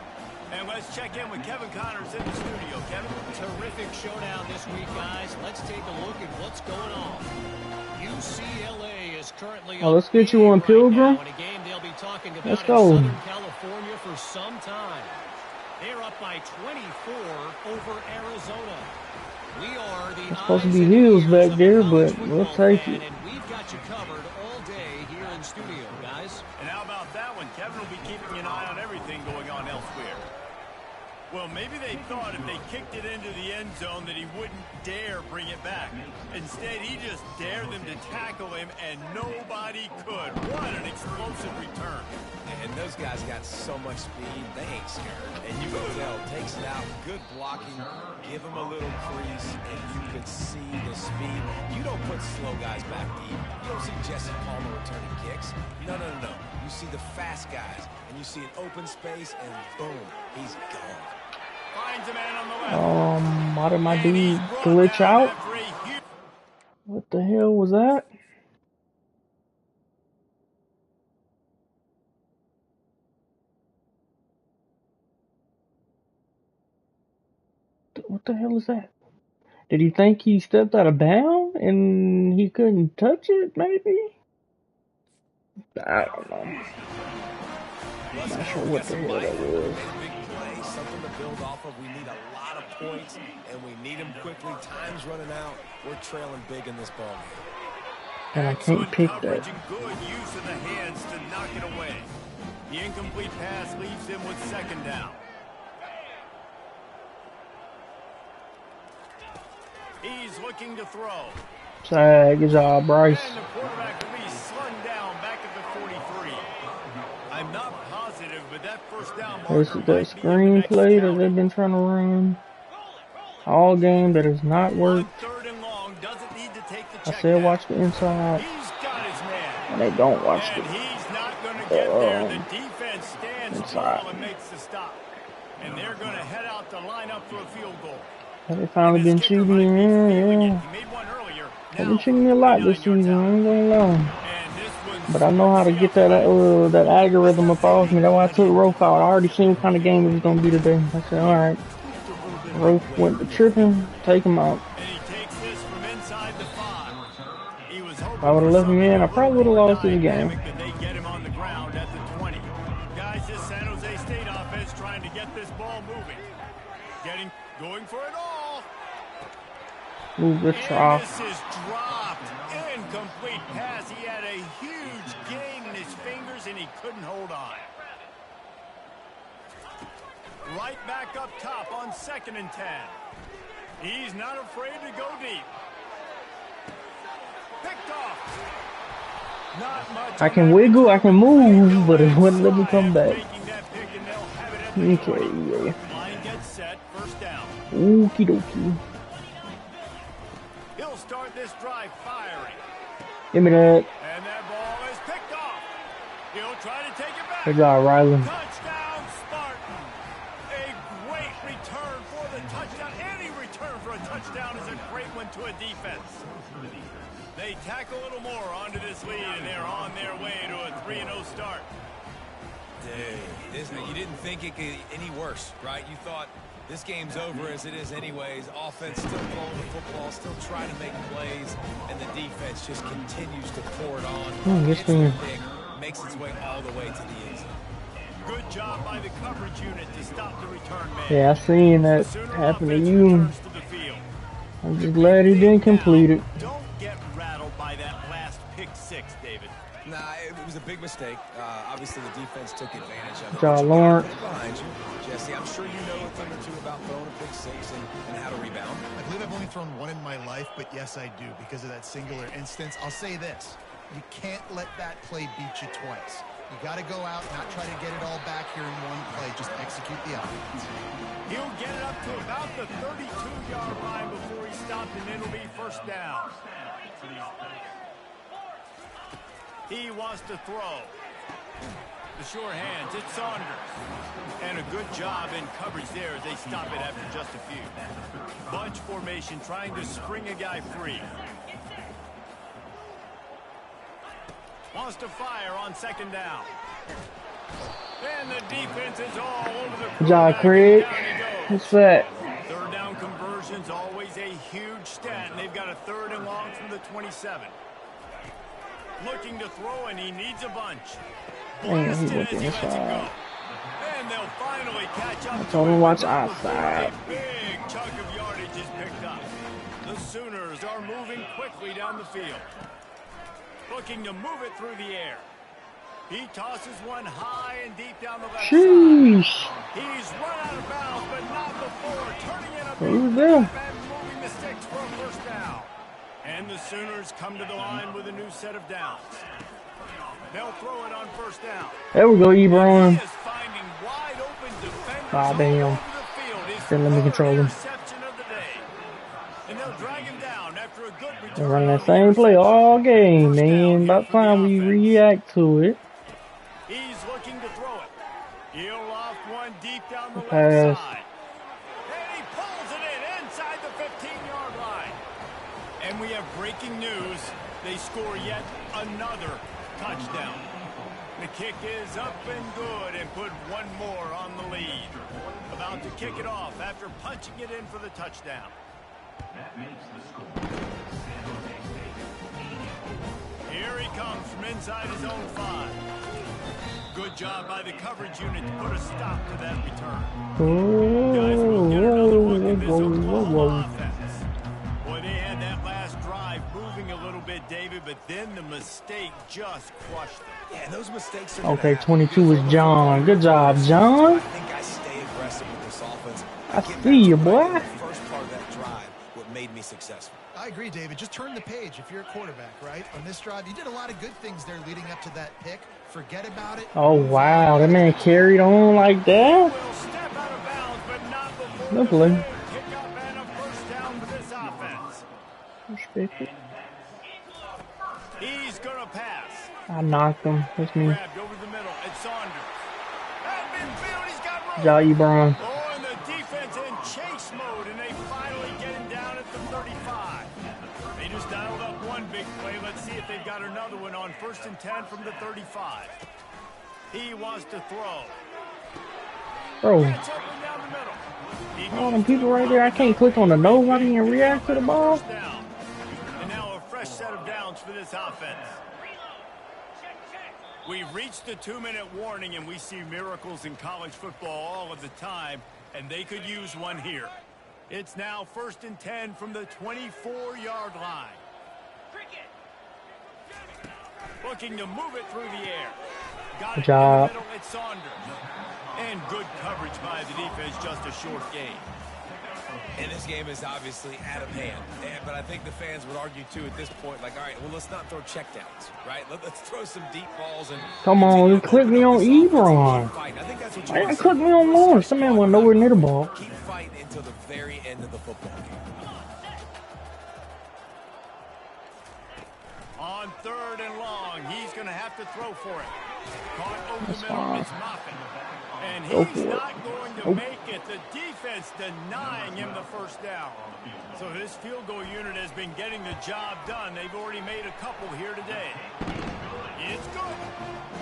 And let's check in with Kevin Connors in the studio. Kevin?
Terrific showdown this week, guys. Let's take a look at what's going on. UCLA is currently
let's get you on Pilgrim.
Right, in a game they'll be talking about
Let's go.
in Southern California for some time. They're up by 24 over Arizona. We are the
it's supposed to be hills back there, but we'll take it.
And we've got you covered all day here in studio, guys.
And how about that one? Kevin will be keeping an eye on everything going on elsewhere. Well, maybe they thought if they kicked it into the end zone that he wouldn't dare bring it back. Instead, he just dared them to tackle him, and nobody could. What an explosive return.
And those guys got so much speed, they ain't scared. And you can tell, takes it out, good blocking, give him a little crease, and you could see the speed. You don't put slow guys back deep. You don't see Jesse Palmer returning kicks. No. You see the fast guys, and you see an open space, and boom, he's gone.
Finds a man on the left.
Why did my dude glitch out? What the hell was that? What the hell is that? Did he think he stepped out of bounds and he couldn't touch it, maybe? I don't know. I'm not sure what the hell that was.
Something to build off of. We need a lot of points, and we need them quickly. Time's running out. We're trailing big in this ball game.
And I can't pick that.
And good use of the hands to knock it away. The incomplete pass leaves him with second down. He's looking to throw.
Good job, Bryce.
And the quarterback will be slung down back at the 43. I'm not positive, but that first down
This is that screenplay that they've been trying to run all game that has not worked. I said watch the inside, and they don't watch the inside.
And they're going to head out to line up for a field goal.
Have they finally been cheating? Yeah. They've been cheating a lot this season, I ain't gonna lie. But I know how to get that that algorithm up off me. That's why I took roll call. I already seen what kind of game it was gonna be today. I said, all right. Rope went to tripping, take him out. If I would have left him in, I probably would have lost this game.
They get him on the ground at the 20. Guys, this San Jose State offense trying to get this ball moving. Going for it all.
Move the trough.
This is dropped. Incomplete pass. He had a huge gain in his fingers and he couldn't hold on. Right back up top on 2nd and 10. He's not afraid to go deep. Picked off. Not much.
I can wiggle, I can move, but it wouldn't let me come back. Okay, yeah.
Line gets set. First down.
Okie dokie.
He'll start this drive firing.
Give me that.
And that ball is picked off. He'll try to take it back.
Good job, Riley.
Touchdown, Spartan. A great return for the touchdown. Any return for a touchdown is a great one to a defense. They tack a little more onto this lead, and they're on their way to a 3-0 start.
Dude, you didn't think it could get any worse, right? You thought this game's over as it is anyways. Offense still throwing the football, still trying to make plays, and the defense just continues to pour it on.
Yes, man.
Makes its way all the way to the end zone.
Good job by the coverage unit to stop the return man.
Yeah, I seen that happen to you. I'm just glad he didn't complete it.
Don't get rattled by that last pick six, David.
Nah, it was a big mistake. Obviously, the defense took advantage of it.
John Lawrence.
Behind you, Jesse, I'm sure you know a thing or two about throwing a pick six and how to rebound.
I believe I've only thrown one in my life, but yes, I do because of that singular instance. I'll say this. You can't let that play beat you twice. You got to go out, not try to get it all back here in one play. Just execute the offense.
He'll get it up to about the 32-yard line before he stopped, and it'll be first down. He wants to throw. The sure hands, it's Saunders. And a good job in coverage there as they stop it after just a few. Bunch formation trying to spring a guy free. Wants to fire on 2nd down. And the defense is all over the
Good job,
quarterback,
Craig.
and down he goes.
What's that?
Third down conversion's always a huge stat, and they've got a 3rd and long from the 27. Looking to throw, and he needs a bunch.
Man, he
Blasted
went
as he lets it go.
inside.
And they'll finally catch up
I
to
told him
him,
watch
but not before
outside.
a big chunk of yardage is picked up. The Sooners are moving quickly down the field. Looking to move it through the air. He tosses one high and deep down the left
Sheesh.
side. He's run out of bounds, but not before turning in a
Who's
big
there?
grab and moving the sticks for a 1st down. And the Sooners come to the line with a new set of downs. They'll throw it on 1st down.
There we go, Ebron.
He is finding wide open defenders
Ah,
all
damn.
over the field. His
Then let me
3rd
control him.
interception of the day. And they'll drag him down after a good return.
They're running
on
that
the
same play all game,
1st down
man.
here
About
for the
time we
offense.
react to it.
He's looking to throw it. He'll loft one deep down the
Pass.
left side. And he pulls it in inside the 15-yard line. And we have breaking news. They score yet another touchdown. The kick is up and good and put one more on the lead. About to kick it off after punching it in for the touchdown. Here he comes from inside his own 5. Good job by the coverage unit to put a stop to that return. Guys, we'll get another look at this Oklahoma offense. Boy, they had that last drive moving a little bit, David, but then the mistake just crushed them.
Yeah, and those mistakes are
Okay,
gonna
22 is
happen.
John. Good job, John.
I think I stay aggressive with this offense.
I
Get back
see you,
to
boy.
the first part of that drive, what made me successful.
I agree, David. Just turn the page if you're a quarterback, right? On this drive, you did a lot of good things there leading up to that pick. Forget about it.
Oh, wow. That man carried on like that?
Will step out of bounds, but not before
No
the
play.
big kick up and a 1st down for this offense.
Respect it.
He's going to pass.
I knocked him. That's me.
Grabbed over the middle. It's Saunders. At midfield, he's got room.
Good job, Ebron.
Oh, and the defense in chase mode, and they finally get him down at the 35. They just dialed up one big play. Let's see if they've got another one on 1st and 10 from the 35. He wants to throw.
Bro,
Gets open down the middle. He
all
goes
them
to
people
the
right there, I can't click on the nobody and react to the ball.
1st down. And now a fresh set of downs for this offense. We've reached the 2-minute warning, and we see miracles in college football all of the time, and they could use one here. It's now 1st and 10 from the 24-yard line. Looking to move it through the air. Got
Good
it
job.
in the middle. It's Saunders. And good coverage by the defense, just a short gain.
And this game is obviously out of hand. But I think the fans would argue, too, at this point, like, all right, well, let's not throw checkdowns, right? Let's throw some deep balls. And
Come on, you click me on Ebron.
I think that's what you
Why
want
you
to
click
see.
me on Lawrence? That man went nowhere near the ball.
Keep fighting until the very end of the football game.
On 3rd and long, he's going to have to throw for it. Caught over the middle,
fine.
it's Moffitt. And
Go
he's
for it.
not going to make it. The defense denying him the 1st down. So this field goal unit has been getting the job done. They've already made a couple here today. It's good.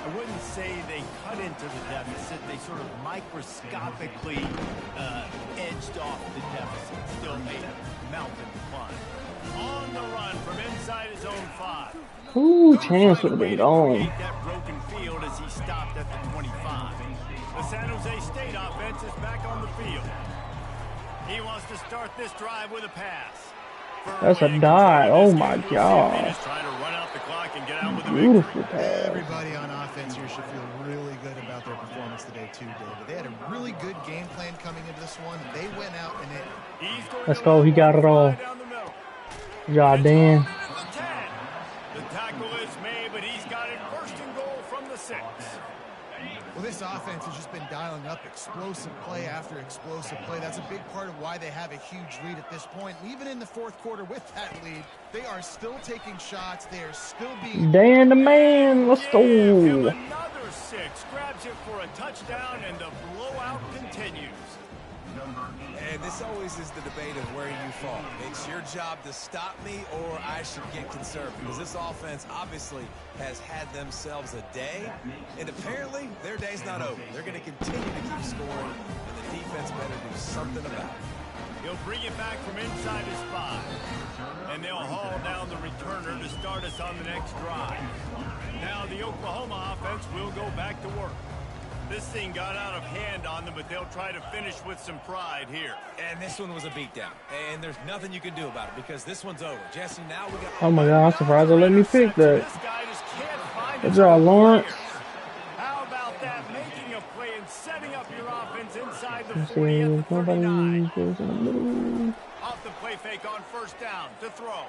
I wouldn't say they cut into the deficit. They sort of microscopically edged off the deficit. Still a mountain to climb. On the run from inside his own 5.
Ooh, chance would have been gone.
That broken field as he stopped at the 25. The San Jose State offense is back on the field. He wants to start this drive with a pass.
That's a dot. Oh my God.
He's trying to run out the clock and get out with a
Beautiful
victory.
pass.
Everybody on offense here should feel really good about their performance today, too, David. They had a really good game plan coming into this one. They went out and it.
He's going
Let's
to
go. He got it all.
down the middle.
Good job, Dan.
The 10. The tackle is made, but he's got it 1st and goal from the 6.
Well, this offense has just been dialing up explosive play after explosive play. That's a big part of why they have a huge lead at this point. And even in the 4th quarter with that lead, they are still taking shots. They are still being...
Dan the man. Let's
Give him
go.
another 6. Grabs it for a touchdown, and the blowout continues.
And this always is the debate of where you fall. It's your job to stop me or I should get conservative. Because this offense obviously has had themselves a day. And apparently, their day's not over. They're going to continue to keep scoring. And the defense better do something about it.
He'll bring it back from inside his 5. And they'll haul down the returner to start us on the next drive. Now the Oklahoma offense will go back to work. This thing got out of hand on them, but they'll try to finish with some pride here.
And this one was a beatdown. And there's nothing you can do about it because this one's over. Jesse, now we got...
Oh my God, I'm surprised they let me pick that.
This guy just can't find
Good job, Lawrence.
How about that? Making a play and setting up your offense inside the 40 at the 39.
Goes in the middle.
Off the play fake on first down to throw.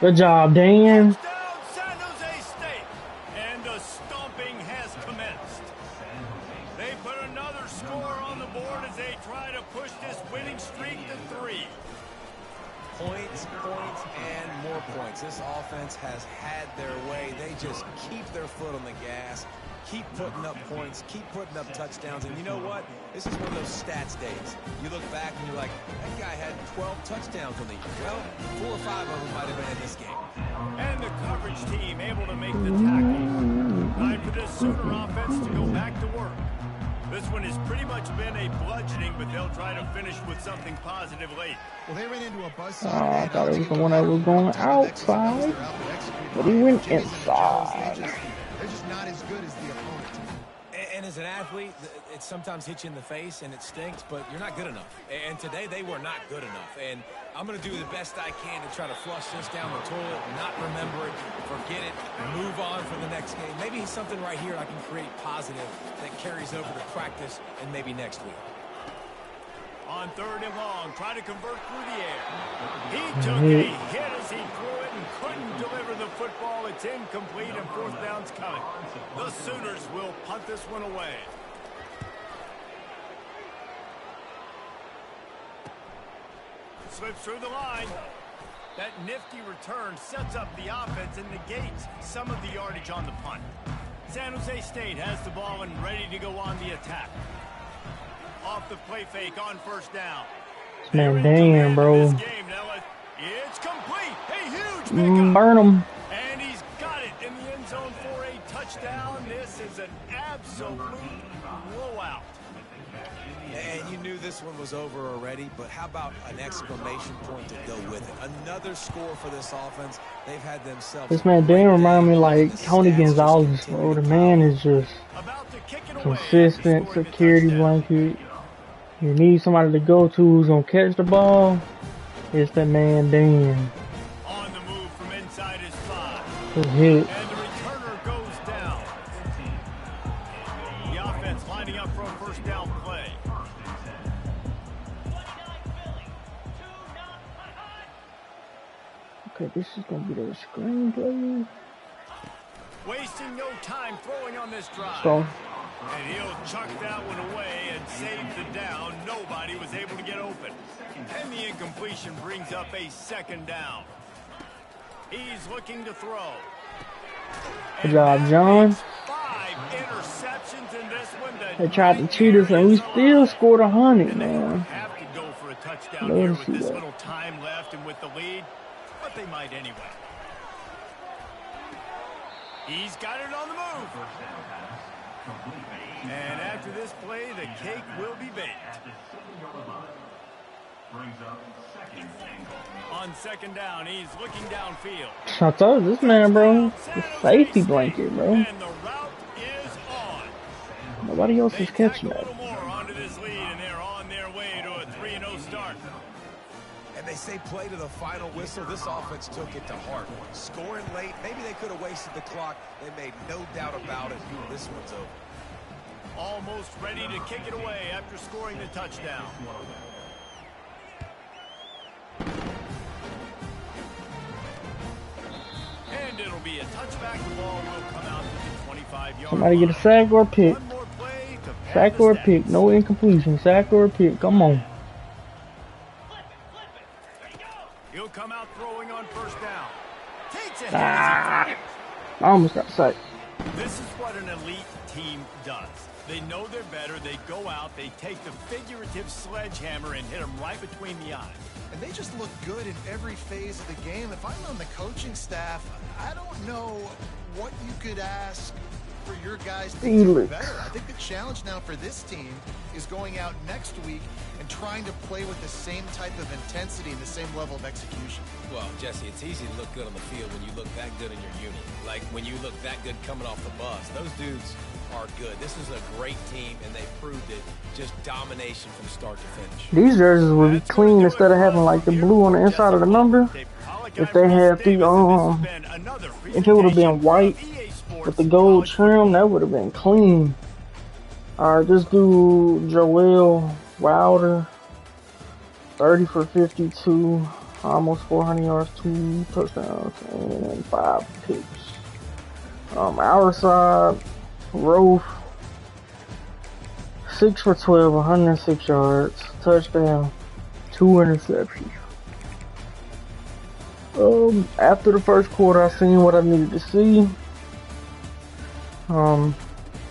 Good job, Dan.
Touchdown, San Jose State. And the stomping has commenced. They put another score on the board as they try to push this winning streak to 3.
Points, and more points. This offense has had their way. They just keep their foot on the gas, keep putting up points, keep putting up touchdowns. And you know what? This is one of those stats days. You look back and you're like, that guy had 12 touchdowns on the year. Well, 4 or 5 of them might have been in this game.
And the coverage team able to make the tackle. Time for this Sooner offense to go back to work. This one has pretty much been a bludgeoning, but they'll try to finish with something positive late.
Well, they ran into a buzzsaw.
I thought it was the one that was going outside, but he went inside.
They're just not as good as the opponent.
And as an athlete, it sometimes hits you in the face and it stinks, but you're not good enough. And today they were not good enough. And I'm going to do the best I can to try to flush this down the toilet, not remember it, forget it, move on for the next game. Maybe something right here I can create positive that carries over to practice and maybe next week.
On 3rd and long, try to convert through the air. He took a hit as he threw it and couldn't deliver the football. It's incomplete and 4th down's coming. The Sooners will punt this one away. Slips through the line. That nifty return sets up the offense and negates some of the yardage on the punt. San Jose State has the ball and ready to go on the attack. Off the play fake on first down.
Man, damn, bro.
It's complete. A huge pickup.
Burn him.
And he's got it in the end zone for a touchdown. This is an absolute blowout.
And you knew this one was over already, but how about an exclamation point to go with it? Another score for this offense. They've had themselves...
This man Dan remind me like Tony Gonzalez, bro. The man is just consistent, security blanket. You need somebody to go to who's gonna catch the ball. It's that man Dan.
On the move from inside his 5.
Good hit.
And the returner goes down. The offense lining up for a first down play.
Okay, this is gonna be the screenplay.
Wasting no time throwing on this drive.
So,
and he'll chuck that one away and save the down. Nobody was able to get open. And the incompletion brings up a 2nd down. He's looking to throw.
good job, John.
5 interceptions in this one.
They tried to cheat us and we still scored 100, man.
Have to go for a touchdown
Lord,
here with this
that.
little time left and with the lead, but they might anyway. He's got it on the move. And after this play, the cake will be baked. On 2nd down, he's looking downfield.
I told you, this man, bro, the safety blanket, bro.
And the route is on.
Nobody else is
They
catching
tack a
that.
little more onto this lead, and they're on their way to a 3-0 start.
And they say play to the final whistle. This offense took it to heart. Scoring late, maybe they could have wasted the clock. They made no doubt about it. This one's over.
Almost ready to kick it away after scoring the touchdown. And it'll be a touchback. The ball will come out to the 25-yard
Somebody
line.
get a sack or a pick.
One more play to pad
Sack
the
or a
stats.
pick. No incompletion. Sack or a pick. Come on.
He'll come out throwing on first down. Takes a hit.
I almost got sacked.
This is what an elite team does. They know they're better. They go out, they take the figurative sledgehammer and hit them right between the eyes.
And they just look good in every phase of the game. If I'm on the coaching staff, I don't know what you could ask for your guys to do better. I think the challenge now for this team is going out next week and trying to play with the same type of intensity and the same level of execution.
Well, Jesse, it's easy to look good on the field when you look that good in your unit. Like when you look that good coming off the bus. Those dudes are good. This is a great team, and they proved it. Just domination from start to finish.
These jerseys would be clean instead of having like the blue on the inside of the number. If they had the if it would have been white with the gold trim, that would have been clean. Alright, this dude Joel Wilder, 30 for 52, almost 400 yards, 2 touchdowns, and 5 picks. Our side, Rofe, 6 for 12, 106 yards, touchdown, 2 interceptions. After the first quarter, I seen what I needed to see.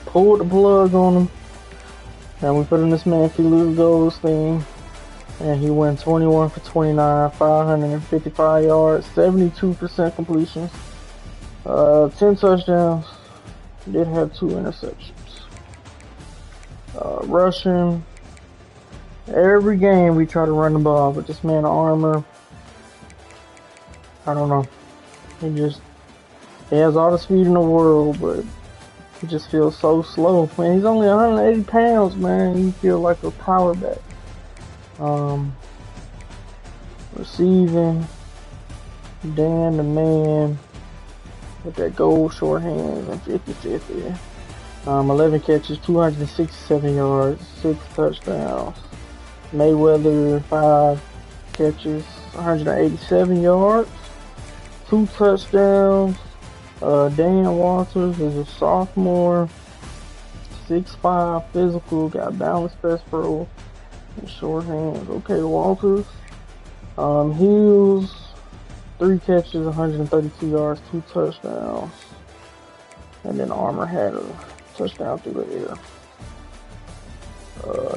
Pulled the plug on him, and we put in this man Felix Goals thing, and he went 21 for 29, 555 yards, 72% completions, 10 touchdowns, did have 2 interceptions. Rushing, every game we try to run the ball, but this man Armor, I don't know, he has all the speed in the world, but he just feels so slow. Man, he's only 180 pounds, man. You feel like a power back. Receiving, Dan the man with that gold short hands and 50-50. 11 catches, 267 yards, 6 touchdowns. Mayweather, 5 catches, 187 yards, 2 touchdowns. Dan Walters is a sophomore, 6'5", physical, got balanced best pro, and short hands. Okay, Walters. Hughes, 3 catches, 132 yards, 2 touchdowns. And then Armor had a touchdown through the air.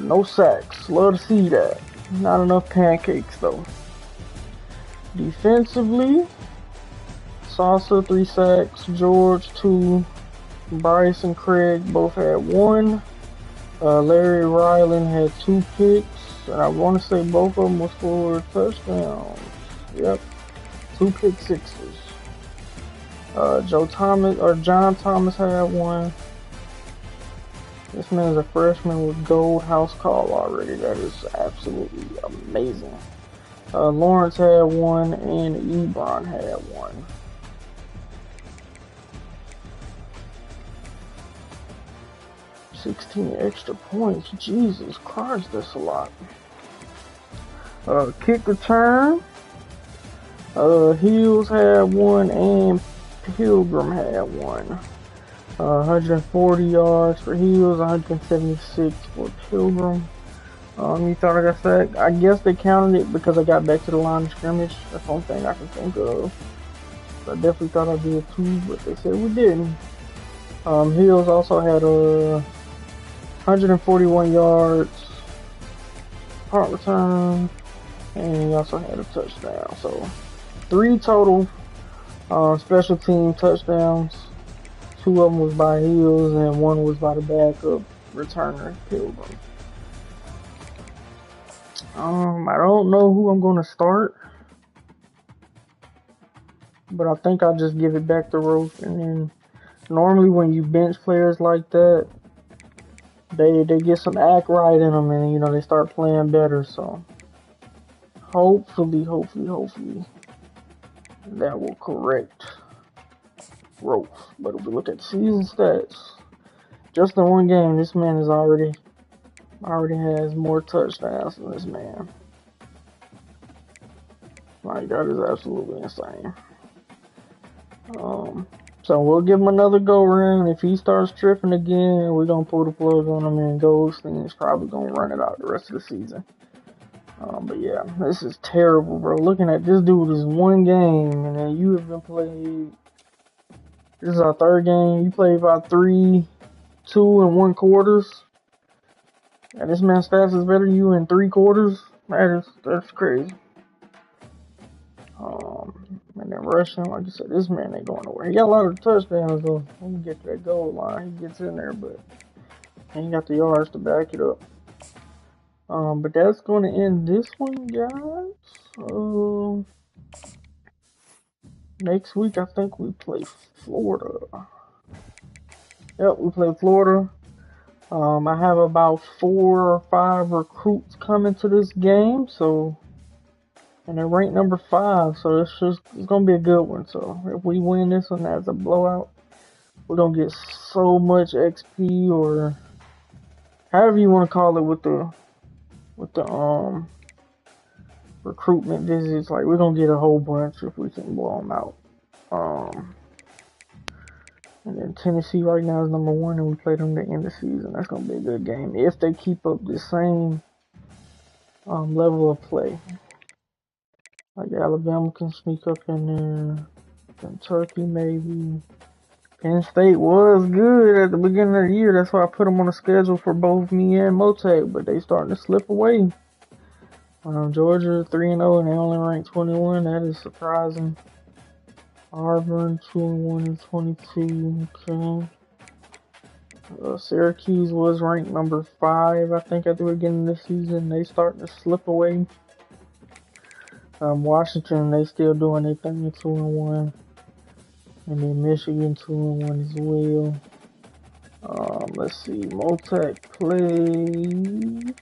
No sacks. Love to see that. Not enough pancakes though. Defensively, Salsa 3 sacks, George 2, Bryce and Craig both had 1. Larry Ryland had 2 picks, and I want to say both of them was for touchdowns. Yep, 2 pick sixes. John Thomas had 1. This man's a freshman with gold house call already. That is absolutely amazing. Lawrence had 1, and Ebron had 1. $16 extra points. Jesus Christ, that's a lot. Kick return. Hills had 1, and Pilgrim had 1. 140 yards for Hills, 176 for Pilgrim. You thought I got sacked? I guess they counted it because I got back to the line of scrimmage. That's one thing I can think of. I definitely thought I did too, but they said we didn't. Hills also had 141 yards, punt return, and he also had a touchdown. So 3 total special team touchdowns. 2 of them was by Hills, and 1 was by the backup returner, Pilgrim. I don't know who I'm going to start, but I think I'll just give it back to Rofe. And then normally when you bench players like that, they get some act right in them, and they start playing better. So hopefully that will correct Rofe. But if we look at season stats, just in one game, this man is already has more touchdowns than this man. Like, that is absolutely insane. So we'll give him another go around. If he starts tripping again, we're gonna pull the plug on him, and Goldstein is probably gonna run it out the rest of the season. But yeah, this is terrible, bro. Looking at this dude is 1 game, and then you have been playing. This is our 3rd game. You played about 3 2 and 1 quarters. And this man's stats is better than you in 3 quarters. That's crazy. And then rushing, like I said, this man ain't going nowhere. He got a lot of touchdowns though. When you get to that goal line, he gets in there, but he ain't got the yards to back it up. But that's going to end this one, guys. Next week, I think we play Florida. Yep, we play Florida. I have about 4 or 5 recruits coming to this game, so, and they're ranked number 5, so it's gonna be a good one. So if we win this one as a blowout, we're gonna get so much XP, or however you want to call it, with the recruitment visits. Like, we're gonna get a whole bunch if we can blow them out. And then Tennessee right now is number 1, and we play them at the end of the season. That's gonna be a good game if they keep up the same level of play. Like, Alabama can sneak up in there, Kentucky maybe. Penn State was good at the beginning of the year. That's why I put them on the schedule for both me and Motec, but they starting to slip away. Georgia 3-0 and they only ranked 21. That is surprising. Auburn 2-1 and 22. Okay. Syracuse was ranked number 5, I think, at the beginning of the season. They starting to slip away. Washington, they still doing their thing, 2-1. And then Michigan 2-1 as well. Let's see. Motec plays.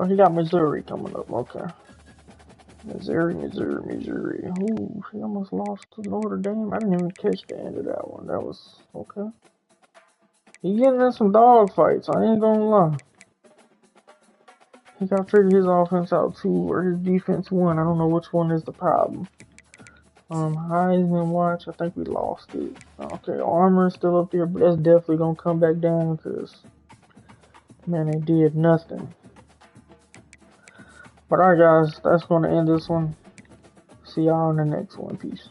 He got Missouri coming up. Okay. Missouri. Ooh, he almost lost to Notre Dame. I didn't even catch the end of that one. That was okay. He getting in some dog fights. I ain't gonna lie. He got figured his offense out too, or his defense won. I don't know which one is the problem. Heisman watch. I think we lost it. Okay, Armor is still up there, but that's definitely gonna come back down because, man, they did nothing. But alright, guys, that's gonna end this one. See y'all in the next one. Peace.